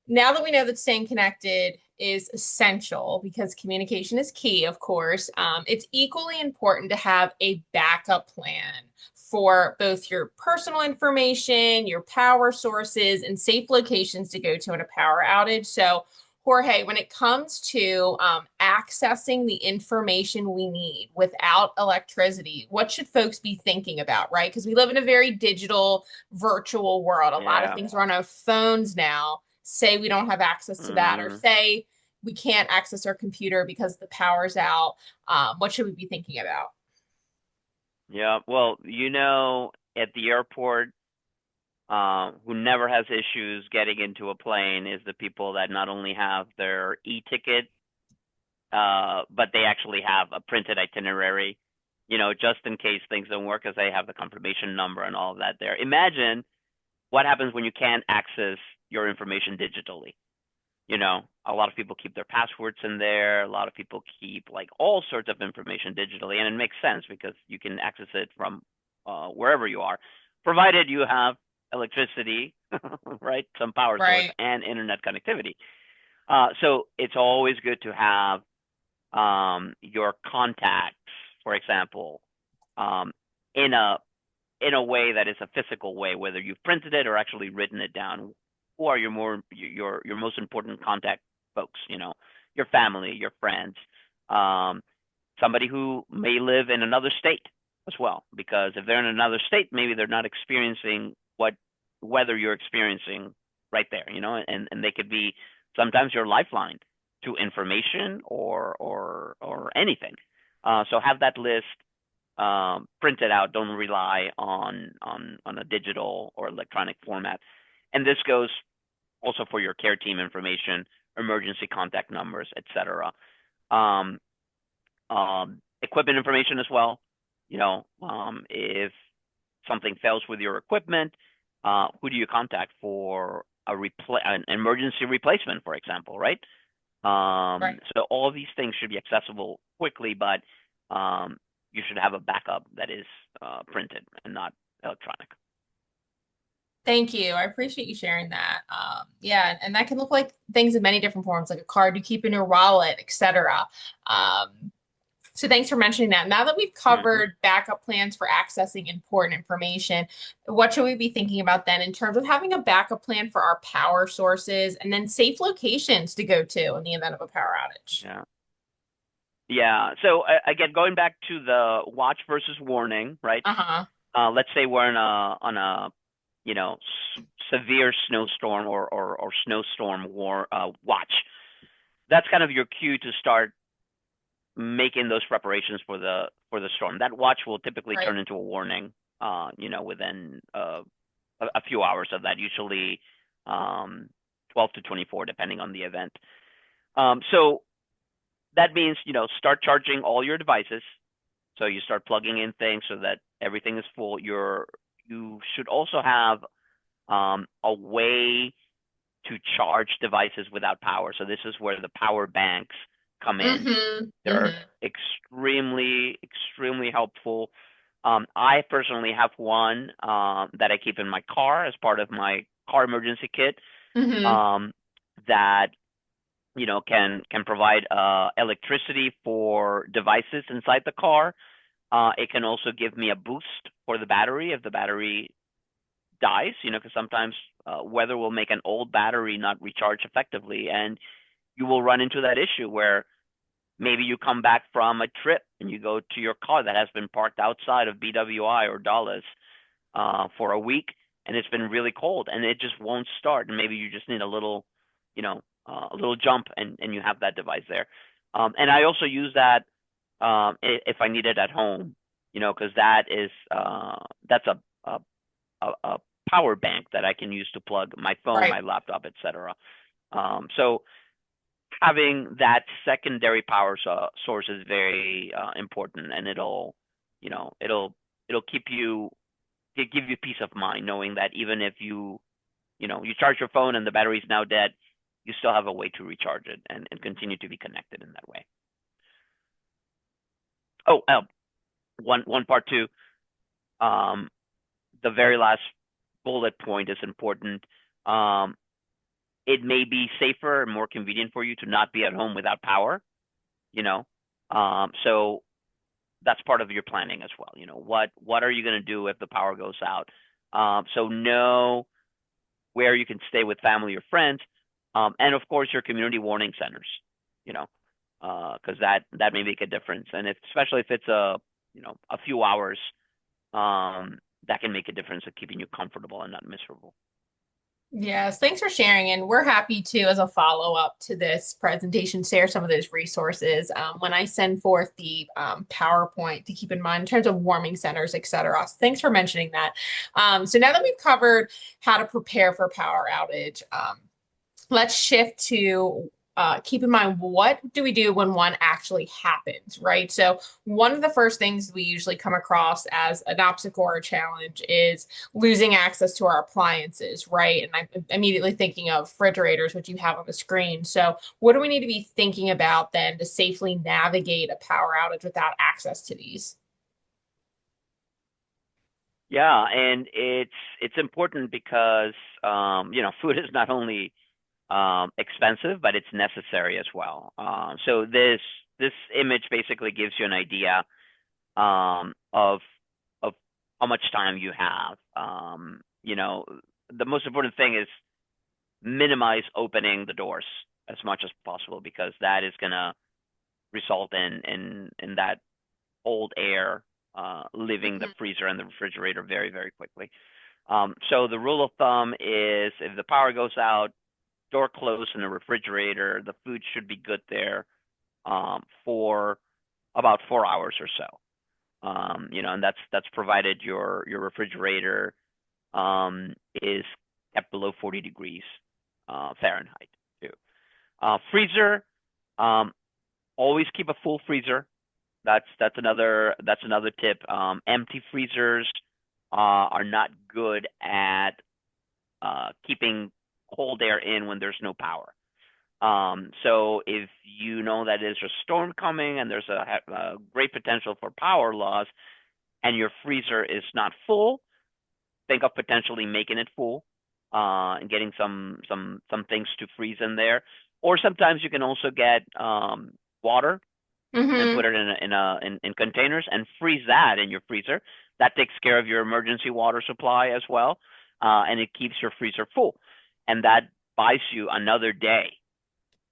now that we know that staying connected is essential because communication is key, of course, it's equally important to have a backup plan for both your personal information, your power sources, and safe locations to go to in a power outage. So, Jorge, when it comes to accessing the information we need without electricity, what should folks be thinking about, right? Because we live in a very digital, virtual world. A lot of
Yeah.
things are on our phones now. Say we don't have access to that, or
Mm-hmm.
say we can't access our computer because the power's out. What should we be thinking about?
Yeah. Well, at the airport, who never has issues getting into a plane is the people that not only have their e-ticket, but they actually have a printed itinerary, just in case things don't work, because they have the confirmation number and all of that there. Imagine what happens when you can't access your information digitally. A lot of people keep their passwords in there. A lot of people keep like all sorts of information digitally, and it makes sense because you can access it from wherever you are, provided you have electricity, right? Some power source
Right.
and internet connectivity. So it's always good to have your contacts, for example, um, in a way that is a physical way, whether you've printed it or actually written it down. Who are your most important contact folks? Your family, your friends, um, somebody who may live in another state as well. Because if they're in another state, maybe they're not experiencing what weather you're experiencing right there. And they could be sometimes your lifeline to information or anything. So have that list print it out. Don't rely on a digital or electronic format. And this goes also for your care team information, emergency contact numbers, etc. Um, Equipment information as well. If something fails with your equipment, who do you contact for an emergency replacement, for example, right?
Right.
So all these things should be accessible quickly, but you should have a backup that is printed and not electronic.
Thank you. I appreciate you sharing that. Yeah, and that can look like things in many different forms, like a card you keep in your wallet, etc. Um, So thanks for mentioning that. Now that we've
Hmm.
covered backup plans for accessing important information, what should we be thinking about then in terms of having a backup plan for our power sources and then safe locations to go to in the event of a power outage?
Yeah. Yeah. So again, going back to the watch versus warning, right?
Uh-huh.
Let's say we're in a on a you know severe snowstorm or snowstorm watch. That's kind of your cue to start making those preparations for the storm. That watch will typically
Right.
turn into a warning, within a few hours of that, usually 12 to 24, depending on the event. So that means, start charging all your devices. So you start plugging in things so that everything is full. You should also have a way to charge devices without power. So this is where the power banks come in.
Mm-hmm.
They're
Mm-hmm.
extremely, extremely helpful. I personally have one that I keep in my car as part of my car emergency kit,
Mm-hmm.
um, that can provide electricity for devices inside the car. It can also give me a boost for the battery if the battery dies, because sometimes weather will make an old battery not recharge effectively, and you will run into that issue where maybe you come back from a trip and you go to your car that has been parked outside of BWI or Dulles for a week, and it's been really cold and it just won't start. And maybe you just need a little jump, and you have that device there. And I also use that if I need it at home, because that's a power bank that I can use to plug my phone,
Right.
my laptop, etc. So having that secondary power source is very important, and it'll keep you give you peace of mind knowing that even if you charge your phone and the battery's now dead, you still have a way to recharge it and continue to be connected in that way. Oh, one part too. Um, the very last bullet point is important. Um, it may be safer and more convenient for you to not be at home without power. You know, so that's part of your planning as well. What are you going to do if the power goes out? So know where you can stay with family or friends, and of course your community warning centers. You know, because that may make a difference, and especially if it's a few hours, that can make a difference of keeping you comfortable and not miserable.
Yes, thanks for sharing. And we're happy to, as a follow-up to this presentation, share some of those resources when I send forth the PowerPoint to keep in mind in terms of warming centers, et cetera. So thanks for mentioning that. So now that we've covered how to prepare for power outage, let's shift to keep in mind what do we do when one actually happens, right? So one of the first things we usually come across as an obstacle or a challenge is losing access to our appliances, right? And I'm immediately thinking of refrigerators, which you have on the screen. So what do we need to be thinking about then to safely navigate a power outage without access to these?
Yeah, and it's important because food is not only expensive, but it's necessary as well. So this image basically gives you an idea of how much time you have. The most important thing is minimize opening the doors as much as possible because that is gonna result in that old air leaving the
Mhm.
freezer and the refrigerator very, very quickly. So the rule of thumb is if the power goes out, door closed in the refrigerator, the food should be good there for about 4 hours or so. And that's provided your refrigerator is kept below 40 degrees Fahrenheit too. Freezer, um, always keep a full freezer. That's another tip. Empty freezers are not good at keeping cold air in when there's no power. So if you know that there's a storm coming and there's a great potential for power loss, and your freezer is not full, think of potentially making it full, and getting some things to freeze in there. Or sometimes you can also get water. and
Mm-hmm.
put it in containers and freeze that in your freezer. That takes care of your emergency water supply as well, and it keeps your freezer full, and that buys you another day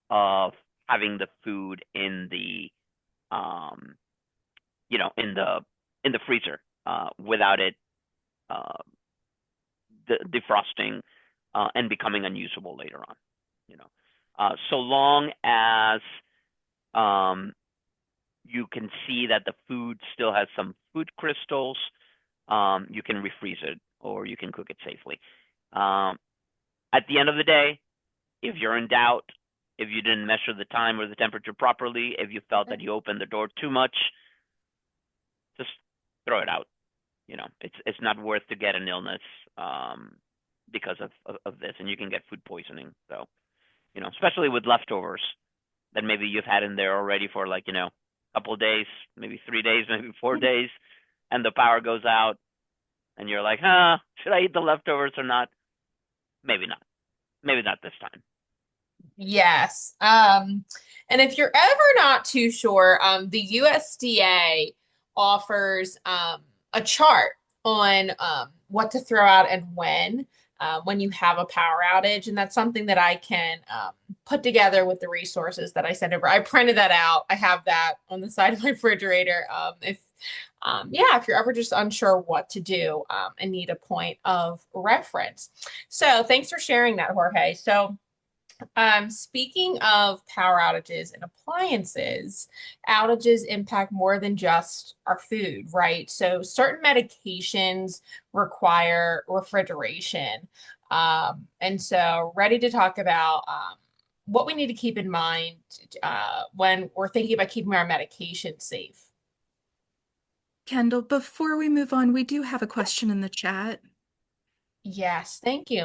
of having the food in the um, in the freezer without it uh, defrosting and becoming unusable later on. You know, so long as um, you can see that the food still has some food crystals, you can refreeze it or you can cook it safely. Um, at the end of the day, if you're in doubt, if you didn't measure the time or the temperature properly, if you felt that you opened the door too much, just throw it out. It's not worth to get an illness um, because of this, and you can get food poisoning. So, especially with leftovers that maybe you've had in there already for like, a couple of days, maybe 3 days, maybe 4 days, and the power goes out, and you're like, should I eat the leftovers or not? Maybe not. Maybe not this time.
Yes. And if you're ever not too sure, the USDA offers a chart on what to throw out and when you have a power outage. And that's something that I can put together with the resources that I sent over. I printed that out. I have that on the side of my refrigerator. If you're ever just unsure what to do and need a point of reference. So thanks for sharing that, Jorge. So speaking of power outages and appliances, outages impact more than just our food, right? So certain medications require refrigeration. And so ready to talk about what we need to keep in mind when we're thinking about keeping our medication safe.
Kendall, before we move on, we do have a question in the chat.
Yes, thank you.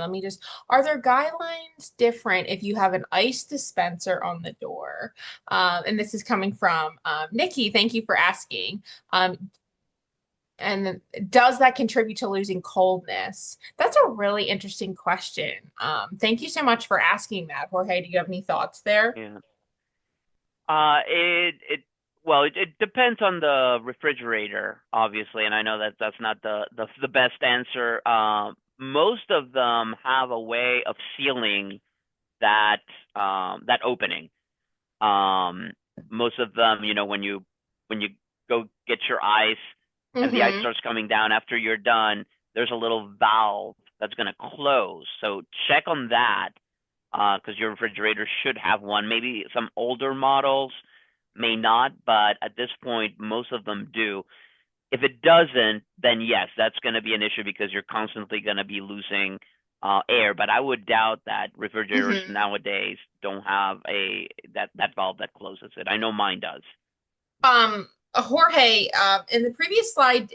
Are there guidelines different if you have an ice dispenser on the door? And this is coming from Nikki. Thank you for asking. And does that contribute to losing coldness? That's a really interesting question. Thank you so much for asking that, Jorge. Do you have any thoughts there?
Yeah. It depends on the refrigerator, obviously, and I know that that's not the best answer. Most of them have a way of sealing that that opening. Um, Most of them, when you go get your ice and the ice
Mm-hmm.
starts coming down after you're done, there's a little valve that's going to close. So check on that because your refrigerator should have one. Maybe some older models may not, but at this point, most of them do. If it doesn't, then yes, that's going to be an issue because you're constantly going to be losing air. But I would doubt that refrigerators
Mm-hmm.
nowadays don't have that valve that closes it. I know mine does.
Jorge, in the previous slide,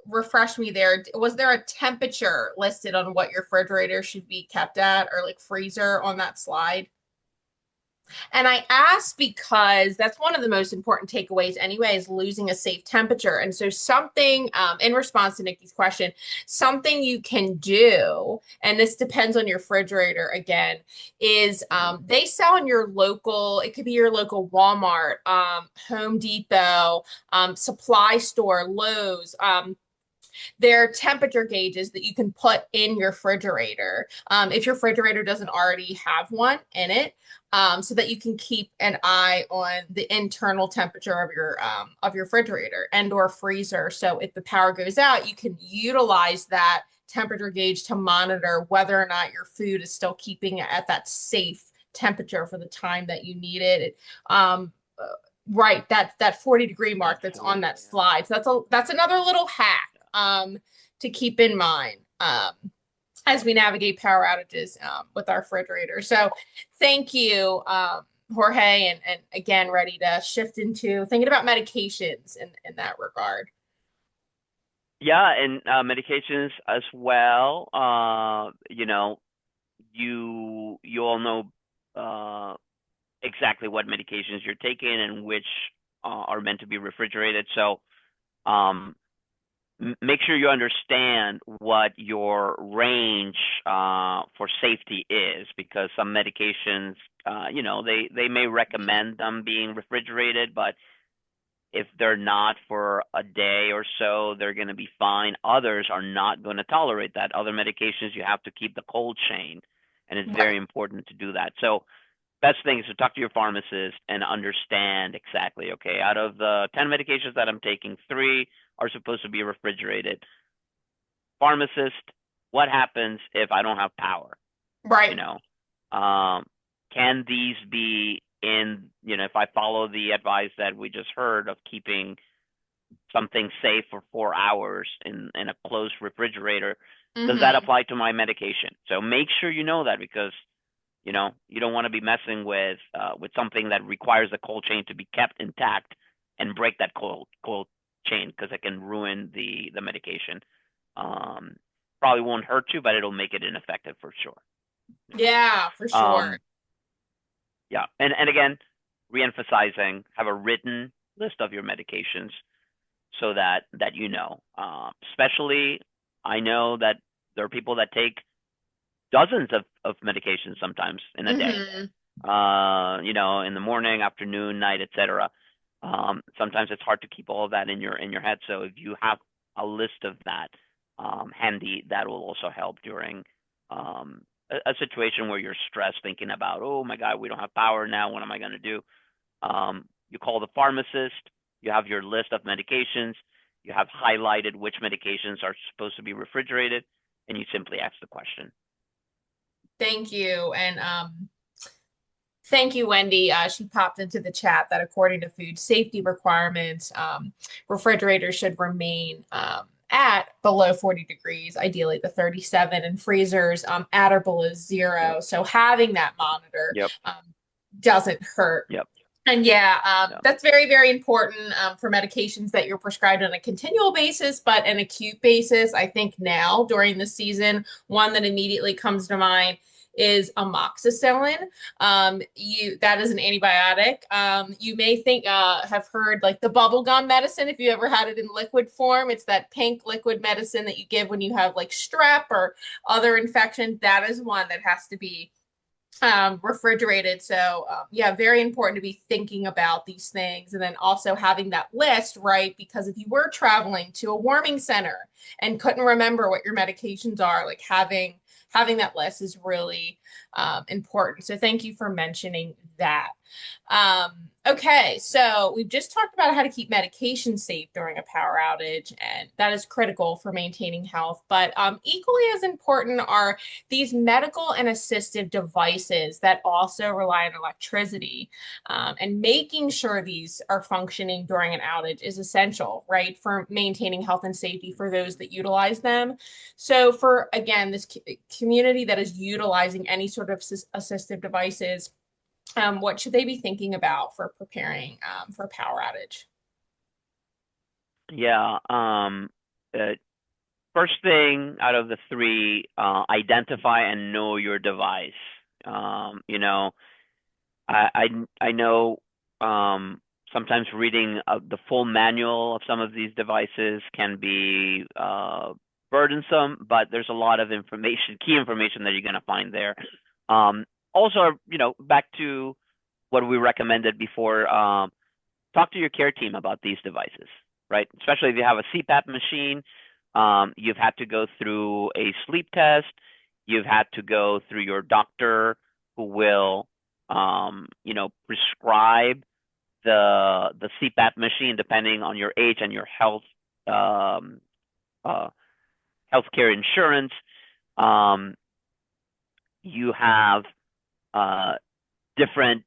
refresh me there. Was there a temperature listed on what your refrigerator should be kept at or like freezer on that slide? And I ask because that's one of the most important takeaways, anyway, is losing a safe temperature. And so, something in response to Nikki's question, something you can do, and this depends on your refrigerator again, is
Mm-hmm.
they sell in your local, it could be your local Walmart, Home Depot, supply store, Lowe's. They're temperature gauges that you can put in your refrigerator if your refrigerator doesn't already have one in it, so that you can keep an eye on the internal temperature of your refrigerator and or freezer. So if the power goes out, you can utilize that temperature gauge to monitor whether or not your food is still keeping it at that safe temperature for the time that you need it. Um, right, that 40-degree
Yeah,
mark that's on
40.
that slide. So that's another little hack to keep in mind as we navigate power outages with our refrigerator. So thank you, Jorge, and again, ready to shift into thinking about medications in that regard.
Yeah, and medications as well. You all know uh, exactly what medications you're taking and which are meant to be refrigerated. So um, make sure you understand what your range for safety is, because some medications, they may recommend them being refrigerated, but if they're not for a day or so, they're going to be fine. Others are not going to tolerate that. Other medications, you have to keep the cold chain, and it's very
Right.
important to do that. So best thing is to talk to your pharmacist and understand exactly, okay, out of the 10 medications that I'm taking, 3 are supposed to be refrigerated. Pharmacist, what happens if I don't have power? You
Right.
know, um, can these be in, if I follow the advice that we just heard of keeping something safe for 4 hours in a closed refrigerator, does that
Mm-hmm.
apply to my medication? So make sure you know that, because you don't want to be messing with something that requires the cold chain to be kept intact and break that cold chain, because it can ruin the medication. Um, Probably won't hurt you, but it'll make it ineffective for sure. You
Yeah, for
know.
sure.
Yeah, and again, reemphasizing, have a written list of your medications so that you know. Especially, I know that there are people that take dozens of medications sometimes in a day.
Mm-hmm.
In the morning, afternoon, night, etc. Sometimes it's hard to keep all of that in your head. So if you have a list of that handy, that will also help during a situation where you're stressed, thinking about, oh my God, we don't have power now. What am I going to do? You call the pharmacist. You have your list of medications. You have highlighted which medications are supposed to be refrigerated, and you simply ask the question.
Thank you. And thank you, Wendy. She popped into the chat that according to food safety requirements, refrigerators should remain at below 40 degrees, ideally the 37, and freezers at or below
Yep.
zero. So having that monitor
Yep.
doesn't hurt.
Yep.
And yeah,
Yep.
that's very, very important for medications that you're prescribed on a continual basis, but an acute basis. I think now during the season, one that immediately comes to mind is amoxicillin. You that is an antibiotic. You may think have heard like the bubble gum medicine if you ever had it in liquid form. It's that pink liquid medicine that you give when you have like strep or other infection. That is one that has to be refrigerated. So, yeah, very important to be thinking about these things and then also having that list, right? Because if you were traveling to a warming center and couldn't remember what your medications are, like having that list is really important. So, thank you for mentioning that. Okay, so we've just talked about how to keep medication safe during a power outage, and that is critical for maintaining health. But equally as important are these medical and assistive devices that also rely on electricity. And making sure these are functioning during an outage is essential, right, for maintaining health and safety for those that utilize them. So, for again, this community that is utilizing any sort of assistive devices, what should they be thinking about for preparing for a power outage?
Yeah. Uh, First thing out of the three, identify and know your device. You know, I know sometimes reading the full manual of some of these devices can be burdensome, but there's a lot of information, key information that you're going to find there. Also, back to what we recommended before, talk to your care team about these devices, right? Especially if you have a CPAP machine, you've had to go through a sleep test, you've had to go through your doctor who will, prescribe the CPAP machine depending on your age and your um, uh, healthcare insurance. Um, you have uh, different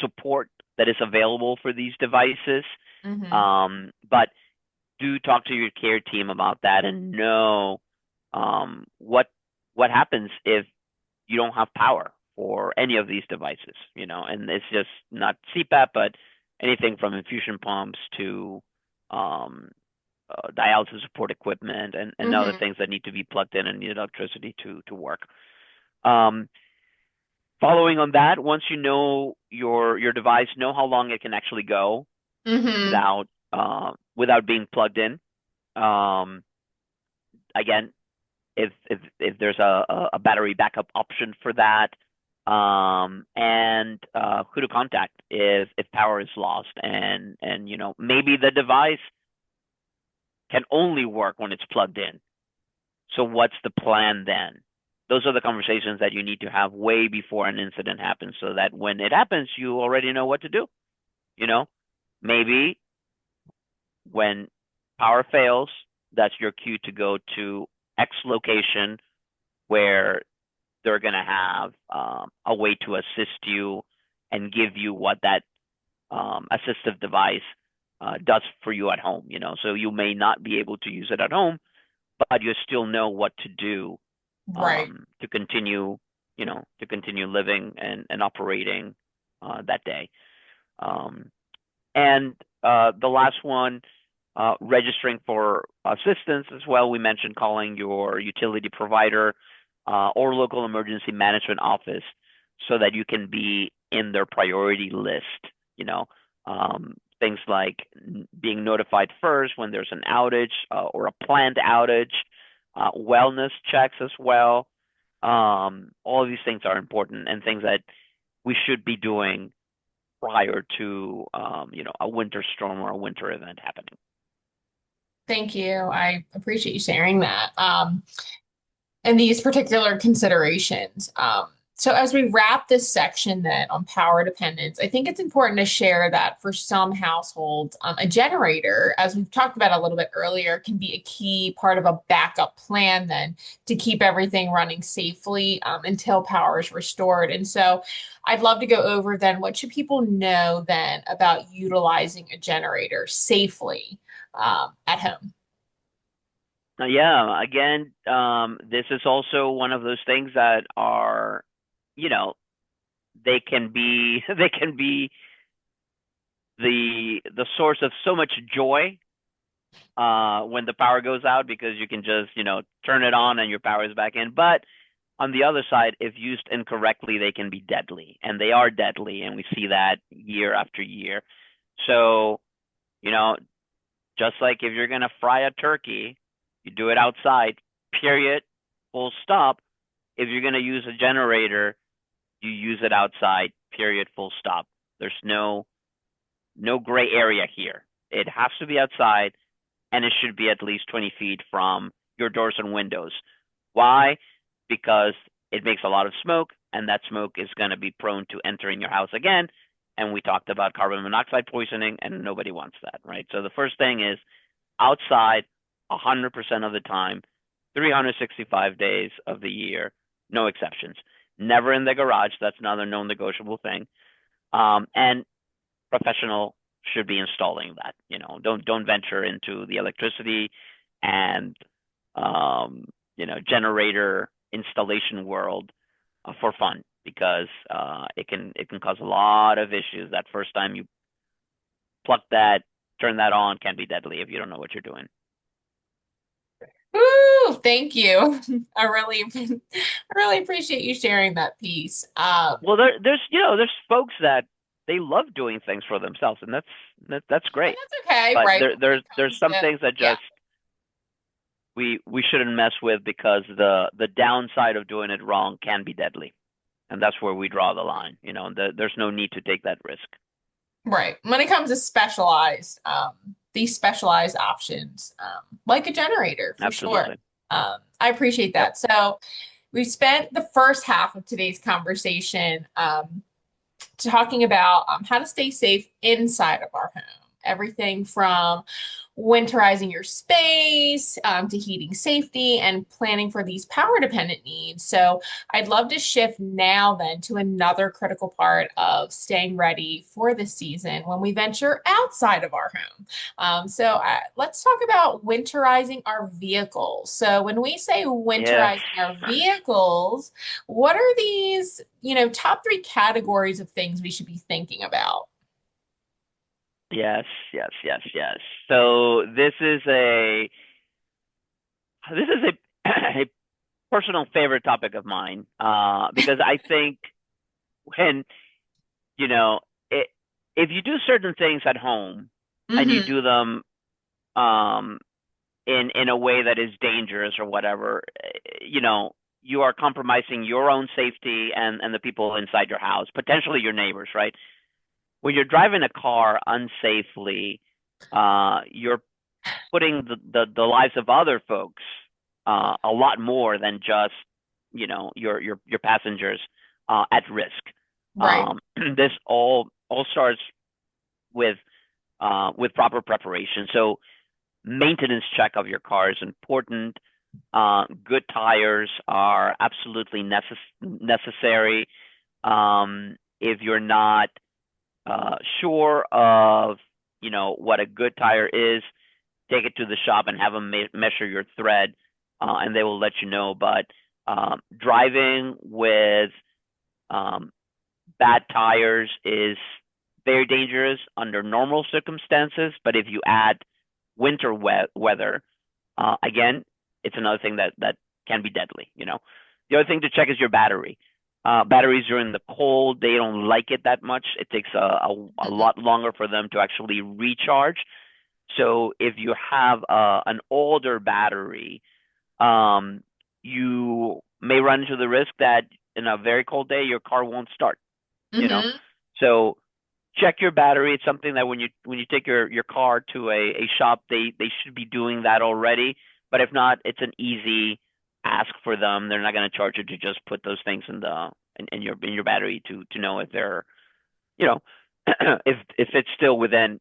support that is available for these devices.
Mm-hmm.
But do talk to your care team about that and know what happens if you don't have power for any of these devices, and it's just not CPAP, but anything from infusion pumps to dialysis support equipment and other
Mm-hmm.
things that need to be plugged in and need electricity to work. Um, Following on that, once you know your device, know how long it can actually go
Mm-hmm.
without being plugged in. Um, Again, if there's a battery backup option for that, and who to contact if power is lost, and maybe the device can only work when it's plugged in. So what's the plan then? Those are the conversations that you need to have way before an incident happens, so that when it happens, you already know what to do. You know, maybe when power fails, that's your cue to go to X location where they're going to have a way to assist you and give you what that assistive device does for you at home. So you may not be able to use it at home, but you still know what to do
Right.
to continue living and operating that day. Um, and the last one, registering for assistance as well. We mentioned calling your utility provider or local emergency management office so that you can be in their priority list. You know, things like being notified first when there's an outage or a planned outage, wellness checks as well. All of these things are important and things that we should be doing prior to a winter storm or a winter event happening.
Thank you. I appreciate you sharing that. And these particular considerations. So as we wrap this section then on power dependence, I think it's important to share that for some households, a generator, as we've talked about a little bit earlier, can be a key part of a backup plan then to keep everything running safely until power is restored. And so I'd love to go over then what should people know then about utilizing a generator safely at home.
Yeah, again, this is also one of those things that are, you know, they can be they can be the source of so much joy when the power goes out because you can just, turn it on and your power is back in. But on the other side, if used incorrectly, they can be deadly, and they are deadly, and we see that year after year. So, you know, just like if you're gonna fry a turkey, you do it outside, period, full stop. If you're gonna use a generator, you use it outside, period, full stop. There's no gray area here. It has to be outside, and it should be at least 20 feet from your doors and windows. Why? Because it makes a lot of smoke, and that smoke is going to be prone to entering your house again. And we talked about carbon monoxide poisoning, and nobody wants that, right? So the first thing is outside 100% of the time, 365 days of the year, no exceptions. Never in the garage. That's another non-negotiable thing. And professional should be installing that. Don't venture into the electricity and generator installation world for fun because it can cause a lot of issues. That first time you plug that, turn that on, can be deadly if you don't know what you're doing.
Woo, thank you. I really appreciate you sharing that piece.
Well, there's folks that they love doing things for themselves, and that's
And
great.
that's okay,
But
right?
there
But when
there's
it
there's
comes
some
to,
things that
yeah,
just we shouldn't mess with because the downside of doing it wrong can be deadly, and that's where we draw the line. There's no need to take that risk.
right. When it comes to these specialized options, like a generator for sure.
Absolutely.
I appreciate
Yep.
that. So we spent the first half of today's conversation talking about how to stay safe inside of our home. Everything from winterizing your space to heating safety and planning for these power dependent needs. So, I'd love to shift now then to another critical part of staying ready for the season when we venture outside of our home. Let's talk about winterizing our vehicles. So, when we say
Yes.
winterizing our vehicles, what are these, top three categories of things we should be thinking about?
Yes. Yes. Yes. Yes. So this is a a personal favorite topic of mine because I think when you know it, if you do certain things at home and you
Hmm.
do them um in a way that is dangerous or whatever, you are compromising your own safety and the people inside your house, potentially your neighbors, right? When you're driving a car unsafely, you're putting the lives of other folks a lot more than just your passengers at risk.
Right.
This all starts with proper preparation. So maintenance check of your car is important. Good tires are absolutely necessary. If you're not sure of what a good tire is, take it to the shop and have them measure your thread, and they will let you know. But driving with um, bad tires is very dangerous under normal circumstances. But if you add winter weather, again, it's another thing that can be deadly. The other thing to check is your battery. Batteries during the cold, they don't like it that much. It takes a
Mhm.
lot longer for them to actually recharge. So if you have an older battery, um, you may run into the risk that in a very cold day, your car won't start, you know?
Mhm.
So check your battery. It's something that when you take your car to a shop, they should be doing that already. But if not, it's an easy ask for them. They're not going to charge you to just put those things in your battery to know if they're, you know, if it's still within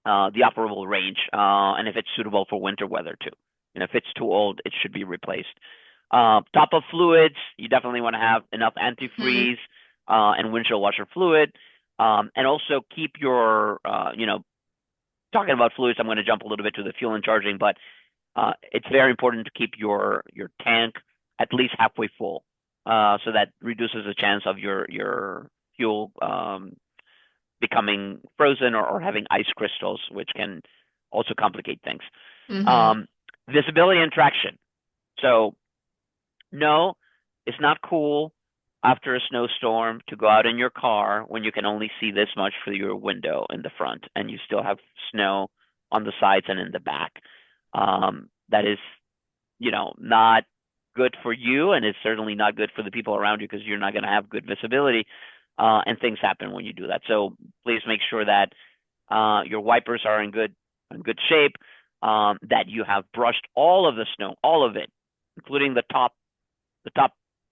the operable range, and if it's suitable for winter weather too. If it's too old, it should be replaced. Top of fluids, you definitely want to have enough
Mhm.
antifreeze and windshield washer fluid. And also keep your, talking about fluids, I'm going to jump a little bit to the fuel and charging, but it's very important to keep your tank at least halfway full, so that reduces the chance of your fuel becoming frozen or having ice crystals, which can also complicate things.
Mhm.
Um, Visibility and traction. So, no, it's not cool after a snowstorm to go out in your car when you can only see this much through your window in the front and you still have snow on the sides and in the back. That is, not good for you, and it's certainly not good for the people around you because you're not going to have good visibility, and things happen when you do that. So please make sure that your wipers are in good shape, that you have brushed all of the snow, all of it, including the top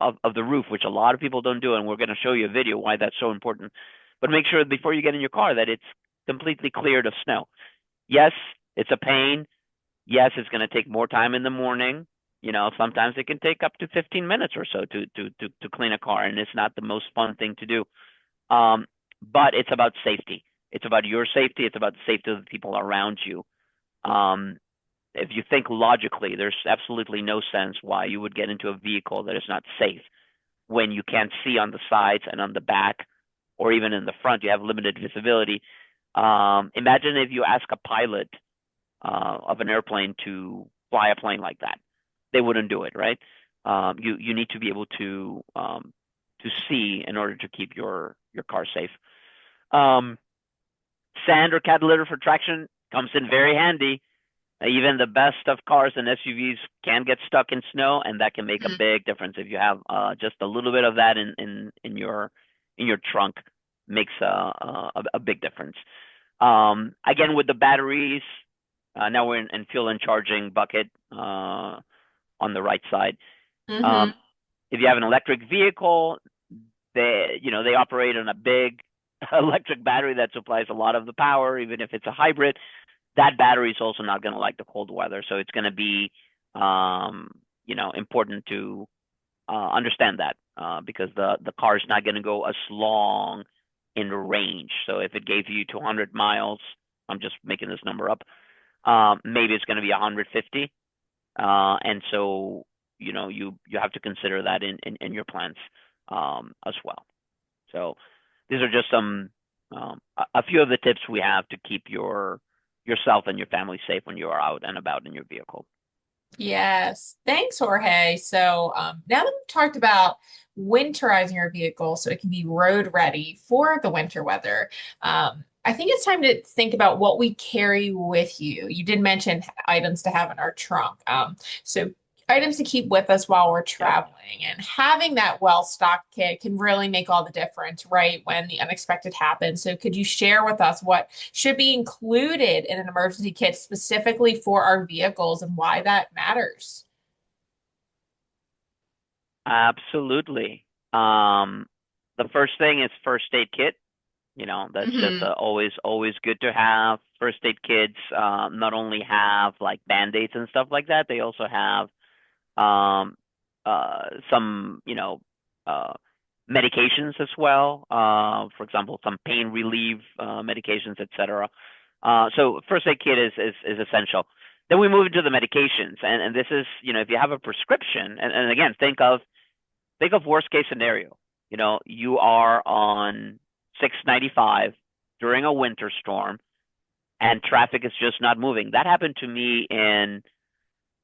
of the roof, which a lot of people don't do, and we're going to show you a video why that's so important. But make sure before you get in your car that it's completely cleared of snow. Yes, it's a pain. Yes, it's going to take more time in the morning. Sometimes it can take up to 15 minutes or so to clean a car, and it's not the most fun thing to do. Um, but it's about safety. It's about your safety. It's about the safety of the people around you. Um, if you think logically, there's absolutely no sense why you would get into a vehicle that is not safe when you can't see on the sides and on the back, or even in the front. You have limited visibility. Imagine if you ask a pilot of an airplane to fly a plane like that. They wouldn't do it, right? You need to be able to see in order to keep your car safe. Um, Sand or cat litter for traction comes in very handy. Even the best of cars and SUVs can get stuck in snow, and that can make a
Mhm.
big difference. If you have just a little bit of that in your trunk, makes a big difference. Again, with the batteries, now we're in fuel and charging bucket on the right side. Um,
Mhm.
if you have an electric vehicle, they operate on a big electric battery that supplies a lot of the power, even if it's a hybrid. That battery is also not going to like the cold weather, so it's going to be important to understand that, because the car is not going to go as long in range. So if it gave you 200 miles, I'm just making this number up, maybe it's going to be 150, and so you have to consider that in your plans, as well. So these are just a few of the tips we have to keep yourself and your family safe when you are out and about in your vehicle.
Yes. Thanks, Jorge. So now that we've talked about winterizing our vehicle so it can be road ready for the winter weather, I think it's time to think about what we carry with you. You did mention items to have in our trunk. So items to keep with us while we're
Yep.
traveling. And having that well-stocked kit can really make all the difference, right, when the unexpected happens. So could you share with us what should be included in an emergency kit specifically for our vehicles and why that matters?
Absolutely. The first thing is first aid kit. You know, that's just
Hmm.
always good to have. First aid kits not only have like band-aids and stuff like that, they also have um, some, uh, medications as well. For example, some pain relief medications, etc. So first aid kit is essential. Then we move into the medications, and this is, if you have a prescription, and again, think of worst case scenario. You are on 695 during a winter storm, and traffic is just not moving. That happened to me in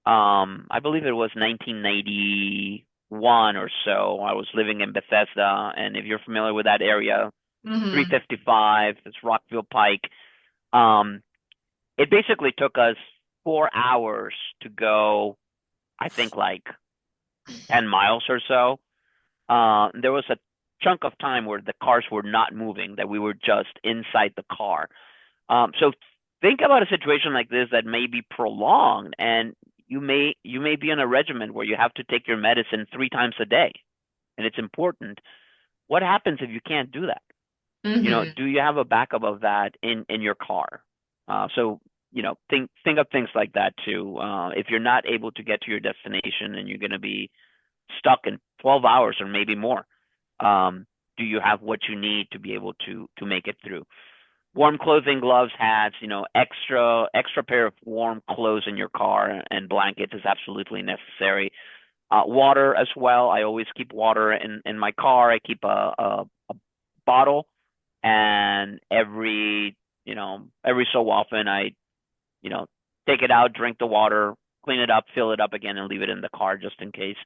I believe it was 1991 or so. I was living in Bethesda, and if you're familiar with that area,
Hmm.
355, it's Rockville Pike. Um, it basically took us 4 hours to go, I think like 10 miles or so. There was a chunk of time where the cars were not moving, that we were just inside the car. So think about a situation like this that may be prolonged, and you may be in a regimen where you have to take your medicine 3 times a day, and it's important. What happens if you can't do that?
Hmm.
Do you have a backup of that in your car? So think of things like that too. If you're not able to get to your destination and you're going to be stuck in 12 hours or maybe more, um, do you have what you need to be able to make it through? Warm clothing, gloves, hats, extra pair of warm clothes in your car and blankets is absolutely necessary. Water as well. I always keep water in my car. I keep a bottle, and every so often I you know take it out, drink the water, clean it up, fill it up again, and leave it in the car just in case.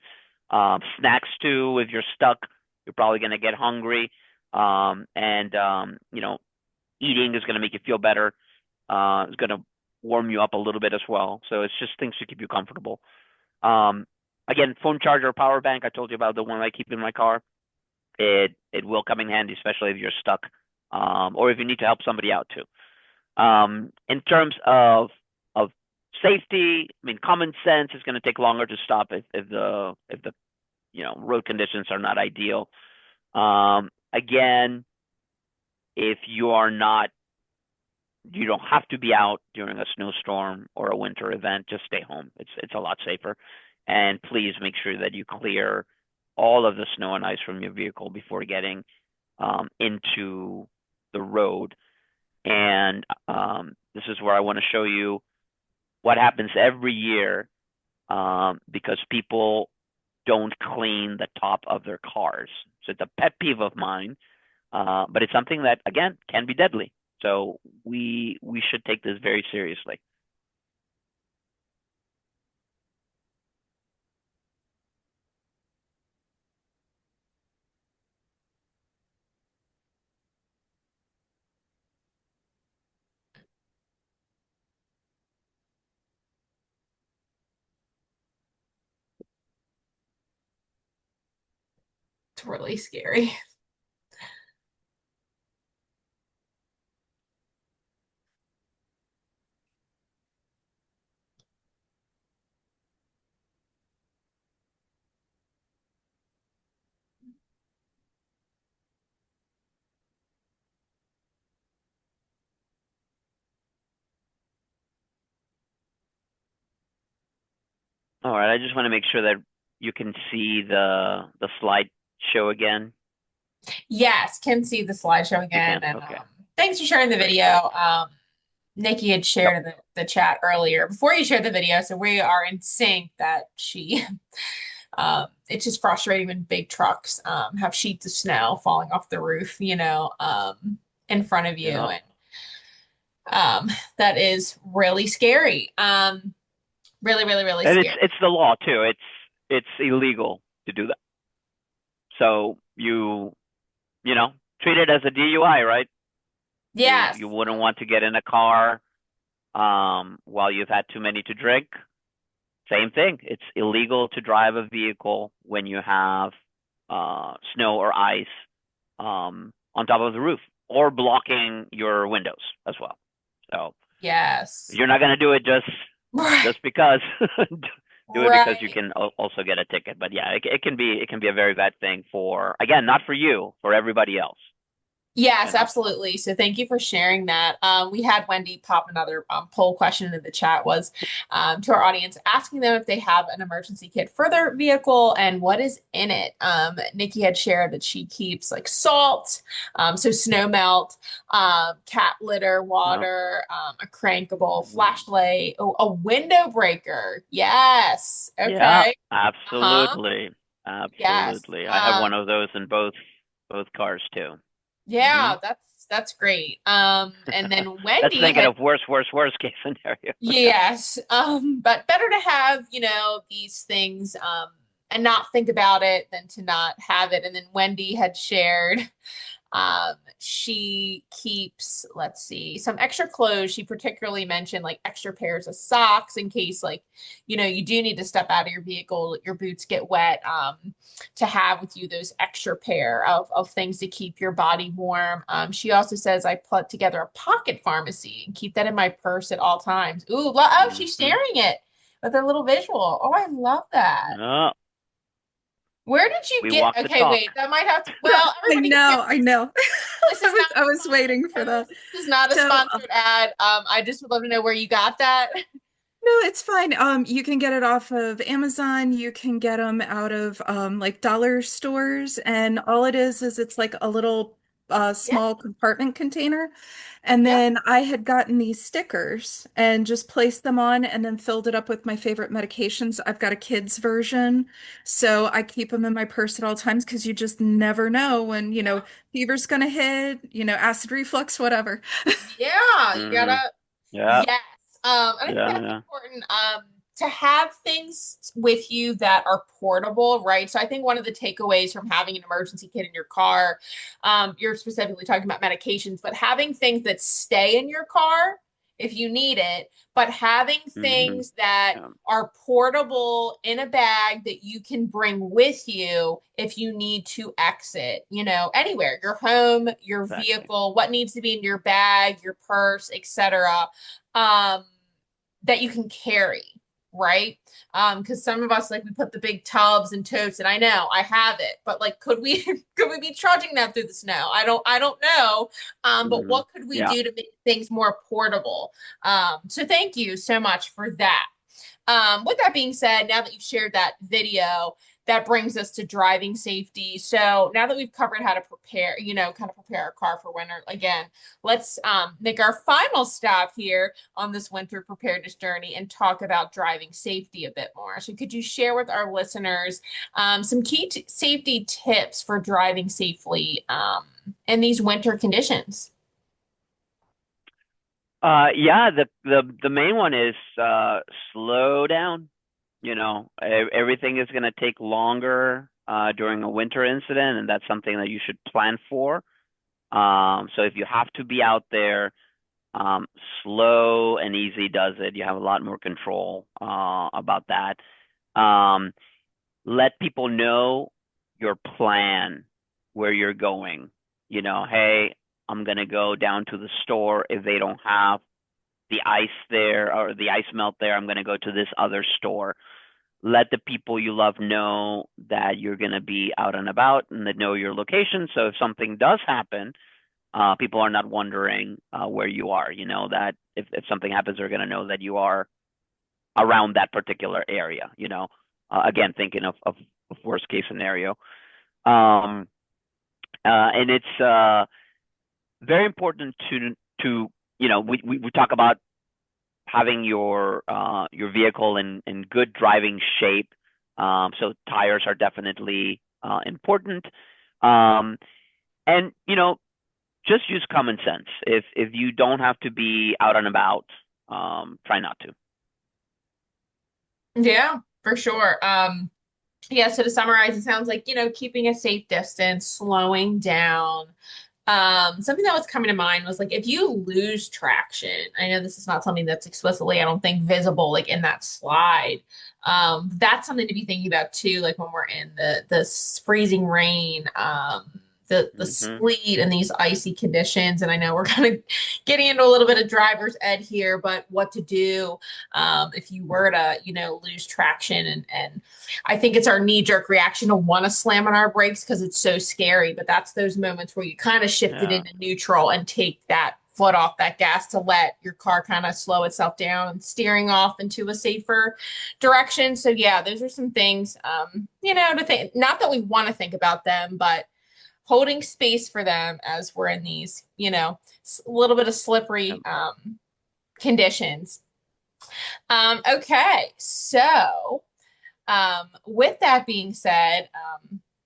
Snacks too. If you're stuck, you're probably gonna get hungry. And eating is going to make you feel better. It's going to warm you up a little bit as well. So it's just things to keep you comfortable. Um, Again, phone charger, power bank. I told you about the one I keep in my car. It will come in handy, especially if you're stuck, or if you need to help somebody out too. In terms of safety, I mean, common sense is going to take longer to stop if the road conditions are not ideal. Again, if you don't have to be out during a snowstorm or a winter event. Just stay home. It's a lot safer. And please make sure that you clear all of the snow and ice from your vehicle before getting into the road. And this is where I want to show you what happens every year, because people don't clean the top of their cars. So it's a pet peeve of mine, but it's something that, again, can be deadly. So we should take this very seriously.
It's really scary.
All right, I just want to make sure that you can see the slide show again.
Yes, can see the slideshow
You
again.
can.
And
Okay,
thanks for sharing the
great.
video. Nikki had
Yep.
shared in the chat earlier before you shared the video, so we are in sync that she it's just frustrating when big trucks have sheets of snow falling off the roof, in front of you.
Yep.
And that is really scary. Really, really, really
And
scary.
it's the law too. It's illegal to do that. So you treat it as a DUI, right? You
Yes.
wouldn't want to get in a car while you've had too many to drink. same thing. It's illegal to drive a vehicle when you have snow or ice on top of the roof or blocking your windows as well. So
Yes.
you're not going to do it
Right.
just because. Do it because you
Right.
can also get a ticket. But yeah, it can be a very bad thing for, again, not for you, for everybody else. You
Yes,
know.
absolutely. So thank you for sharing that. We had Wendy pop another poll question into the chat was to our audience asking them if they have an emergency kit for their vehicle and what is in it. Nikki had shared that she keeps like salt, so snow melt, cat litter,
Yep.
water, a crankable,
Mhm.
flashlight, a window breaker. Yes.
Yeah,
Okay. Uh-huh.
absolutely.
Yes.
Absolutely. I have one of those in both cars too. Hmm.
Yeah, that's great. And then
That's
Wendy
thinking
had
of worst case scenario. Yeah.
yes, but better to have, these things and not think about it than to not have it. And then Wendy had shared she keeps, let's see, some extra clothes. She particularly mentioned like extra pairs of socks in case, like, you do need to step out of your vehicle, your boots get wet, to have with you those extra pair of things to keep your body warm. She also says, I put together a pocket pharmacy and keep that in my purse at all times. Ooh, oh, she's
Hmm.
sharing it with a little visual. Oh, I love that.
Yeah,
Where did you
we
get?
walk the
Okay,
talk.
wait, that might have to, well,
I
everybody can hear
know, I know.
this is not
I was waiting for
sponsored.
that.
This is not a
So,
sponsored ad. I just would love to know where you got that.
no, it's fine. You can get it off of Amazon. You can get them out of like dollar stores, and all it is it's like a little
Yeah,
small compartment container. And
yeah.
then I had gotten these stickers and just placed them on, and then filled it up with my favorite medications. I've got a kids version, so I keep them in my purse at all times because you just never know when, fever's gonna hit, acid reflux, whatever.
Yeah, you
Hmm.
gotta,
Yeah,
yes. And I think
yeah,
that's
yeah.
important, to have things with you that are portable, right? So I think one of the takeaways from having an emergency kit in your car, you're specifically talking about medications, but having things that stay in your car if you need it, but having
Hmm.
things that
Yeah,
are portable in a bag that you can bring with you if you need to exit, anywhere, your home, your
exactly.
vehicle, what needs to be in your bag, your purse, etc. Um, that you can carry, right? Because some of us like we put the big tubs and totes, and I know I have it, but like, could we could we be trudging that through the snow? I don't know. But
Hmm.
what could we
Yeah.
do to make things more portable? So thank you so much for that. With that being said, now that you've shared that video, that brings us to driving safety. So now that we've covered how to prepare, kind of prepare our car for winter, again, let's make our final stop here on this winter preparedness journey and talk about driving safety a bit more. So could you share with our listeners some key safety tips for driving safely in these winter conditions?
Yeah, the main one is slow down. Everything is going to take longer during a winter incident, and that's something that you should plan for. So if you have to be out there, um, slow and easy does it. You have a lot more control about that. Um, let people know your plan, where you're going. Hey, I'm gonna go down to the store. If they don't have the ice there or the ice melt there, I'm gonna go to this other store. Let the people you love know that you're gonna be out and about and that know your location. So if something does happen, people are not wondering where you are. That if something happens, they're gonna know that you are around that particular area. Again, thinking of worst case scenario. Um, and it's very important to we talk about having your vehicle in good driving shape. So tires are definitely important. Um, and just use common sense. If you don't have to be out and about, try not to.
Yeah, for sure. Yeah, so to summarize, it sounds like, keeping a safe distance, slowing down, Something that was coming to mind was like if you lose traction, I know this is not something that's explicitly, I don't think, visible like in that slide. That's something to be thinking about too, like when we're in the freezing rain, the
Hmm.
sleet and these icy conditions. And I know we're kind of getting into a little bit of driver's ed here, but what to do if you were to, lose traction and I think it's our knee-jerk reaction to want to slam on our brakes because it's so scary. But that's those moments where you kind of shift it
Yeah.
into neutral and take that foot off that gas to let your car kind of slow itself down and steering off into a safer direction. So yeah, those are some things, to think. Not that we want to think about them, but holding space for them as we're in these, a little bit of
Yep.
slippery conditions. Okay, so. With that being said,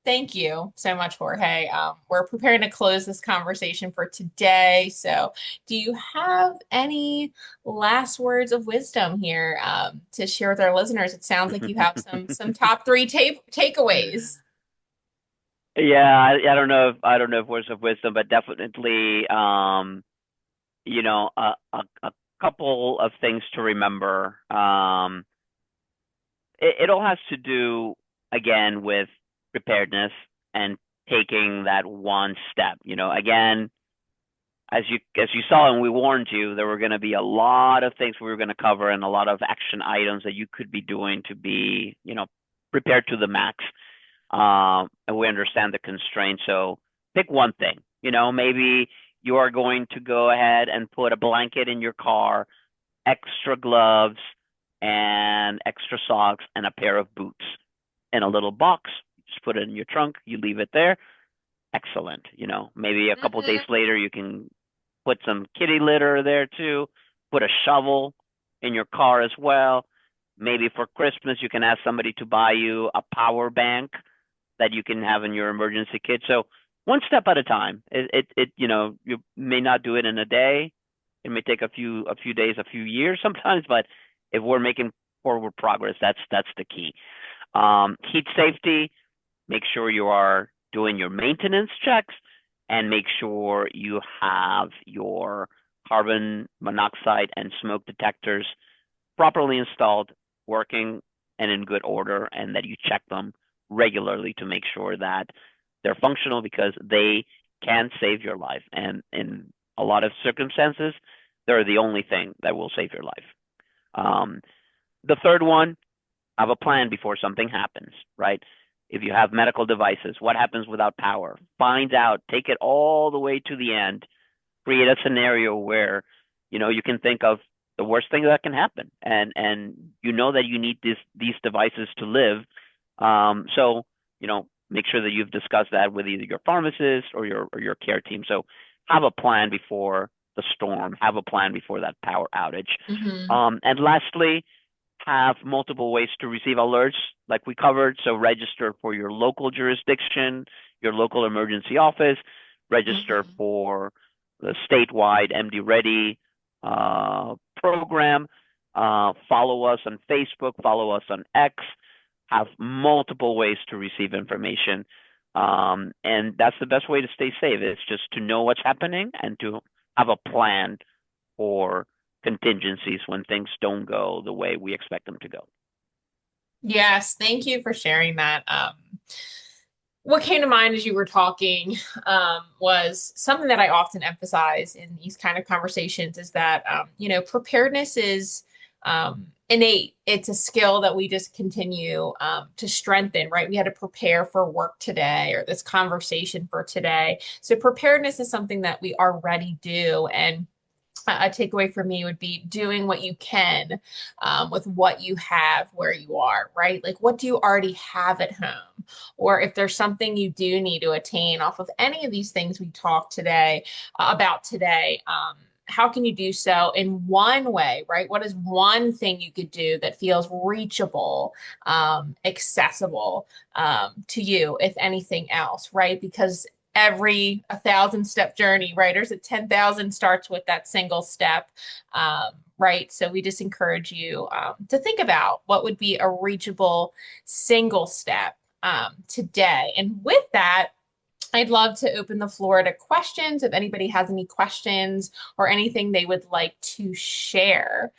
thank you so much, Jorge. We're preparing to close this conversation for today. So, do you have any last words of wisdom here to share with our listeners? It sounds like you have some top three takeaways.
Yeah, I don't know if words of wisdom, but definitely, you know, a couple of things to remember. It all has to do again with preparedness and taking that one step. Again, as you saw and we warned you, there were going to be a lot of things we were going to cover and a lot of action items that you could be doing to be, prepared to the max. And we understand the constraints. So pick one thing. Maybe you are going to go ahead and put a blanket in your car, extra gloves, and extra socks, and a pair of boots in a little box. Just put it in your trunk. You leave it there. Excellent. Maybe a couple of days
Mhm.
later, you can put some kitty litter there too. Put a shovel in your car as well. Maybe for Christmas, you can ask somebody to buy you a power bank that you can have in your emergency kit. So one step at a time. You may not do it in a day. It may take a few days, a few years sometimes, but if we're making forward progress, that's the key. Heat safety. Make sure you are doing your maintenance checks and make sure you have your carbon monoxide and smoke detectors properly installed, working, and in good order, and that you check them regularly to make sure that they're functional because they can save your life. And in a lot of circumstances, they're the only thing that will save your life. Um, the third one, have a plan before something happens, right? If you have medical devices, what happens without power? Find out, take it all the way to the end, create a scenario where you can think of the worst thing that can happen, and that you need these devices to live. So make sure that you've discussed that with either your pharmacist or your care team. So have a plan before the storm. Have a plan before that power outage.
Mhm.
And lastly, have multiple ways to receive alerts, like we covered. So register for your local jurisdiction, your local emergency office, register
Mhm.
for the statewide MD Ready program. Follow us on Facebook, follow us on X. Have multiple ways to receive information. And that's the best way to stay safe. It's just to know what's happening and to have a plan for contingencies when things don't go the way we expect them to go.
Yes, thank you for sharing that. What came to mind as you were talking was something that I often emphasize in these kind of conversations is that, preparedness is innate. It's a skill that we just continue to strengthen, right? We had to prepare for work today or this conversation for today. So preparedness is something that we already do. And a takeaway for me would be doing what you can with what you have where you are, right? Like, what do you already have at home? Or if there's something you do need to attain off of any of these things we talked today about today, how can you do so in one way, right? What is one thing you could do that feels reachable, accessible to you, if anything else, right? Because every 1,000 step journey, right? Or is it 10,000 starts with that single step, right? So we just encourage you to think about what would be a reachable single step today. And with that, I'd love to open the floor to questions if anybody has any questions or anything they would like to share.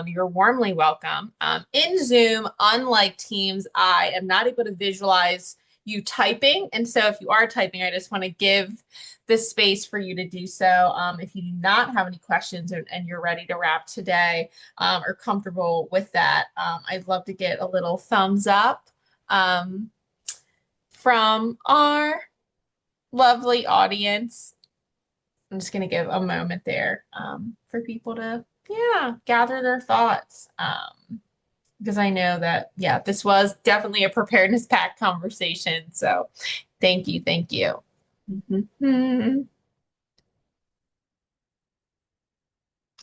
You're warmly welcome. In Zoom, unlike Teams, I am not able to visualize you typing. And so if you are typing, I just want to give the space for you to do so. If you do not have any questions and you're ready to wrap today or comfortable with that, I'd love to get a little thumbs up um, from our lovely audience. I'm just going to give a moment there for people to, yeah, gather their thoughts. Because I know that, yeah, this was definitely a preparedness packed conversation. So thank you. Thank you. Mhm.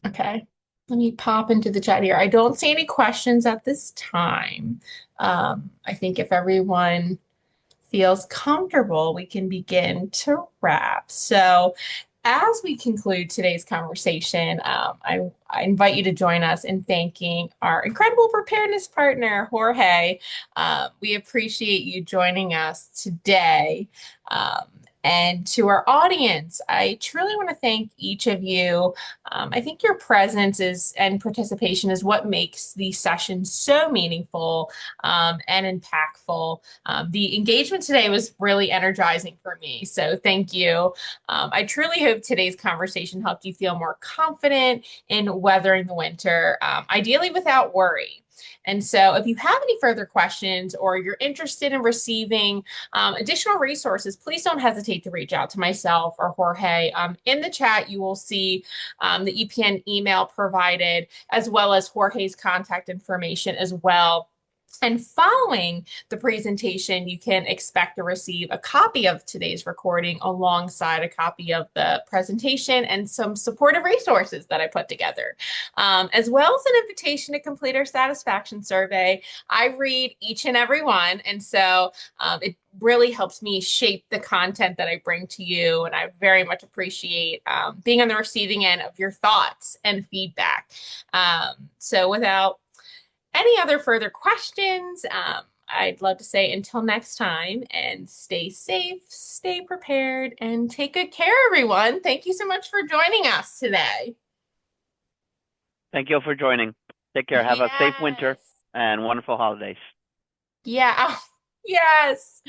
Okay. Let me pop into the chat here. I don't see any questions at this time. I think if everyone feels comfortable, we can begin to wrap. So, as we conclude today's conversation, I invite you to join us in thanking our incredible preparedness partner, Jorge. We appreciate you joining us today. Um, and to our audience, I truly want to thank each of you. I think your presence is and participation is what makes these sessions so meaningful and impactful. The engagement today was really energizing for me. So thank you. I truly hope today's conversation helped you feel more confident in weathering the winter, ideally without worry. And so, if you have any further questions or you're interested in receiving additional resources, please don't hesitate to reach out to myself or Jorge. In the chat, you will see the EPN email provided, as well as Jorge's contact information as well. And following the presentation, you can expect to receive a copy of today's recording alongside a copy of the presentation and some supportive resources that I put together, as well as an invitation to complete our satisfaction survey. I read each and every one, and so it really helps me shape the content that I bring to you. And I very much appreciate being on the receiving end of your thoughts and feedback. So without any other further questions, I'd love to say until next time and stay safe, stay prepared, and take good care, everyone. Thank you so much for joining us today.
Thank you all for joining. Take care. Have a safe winter
Yes.
and wonderful holidays.
Yeah. Yes.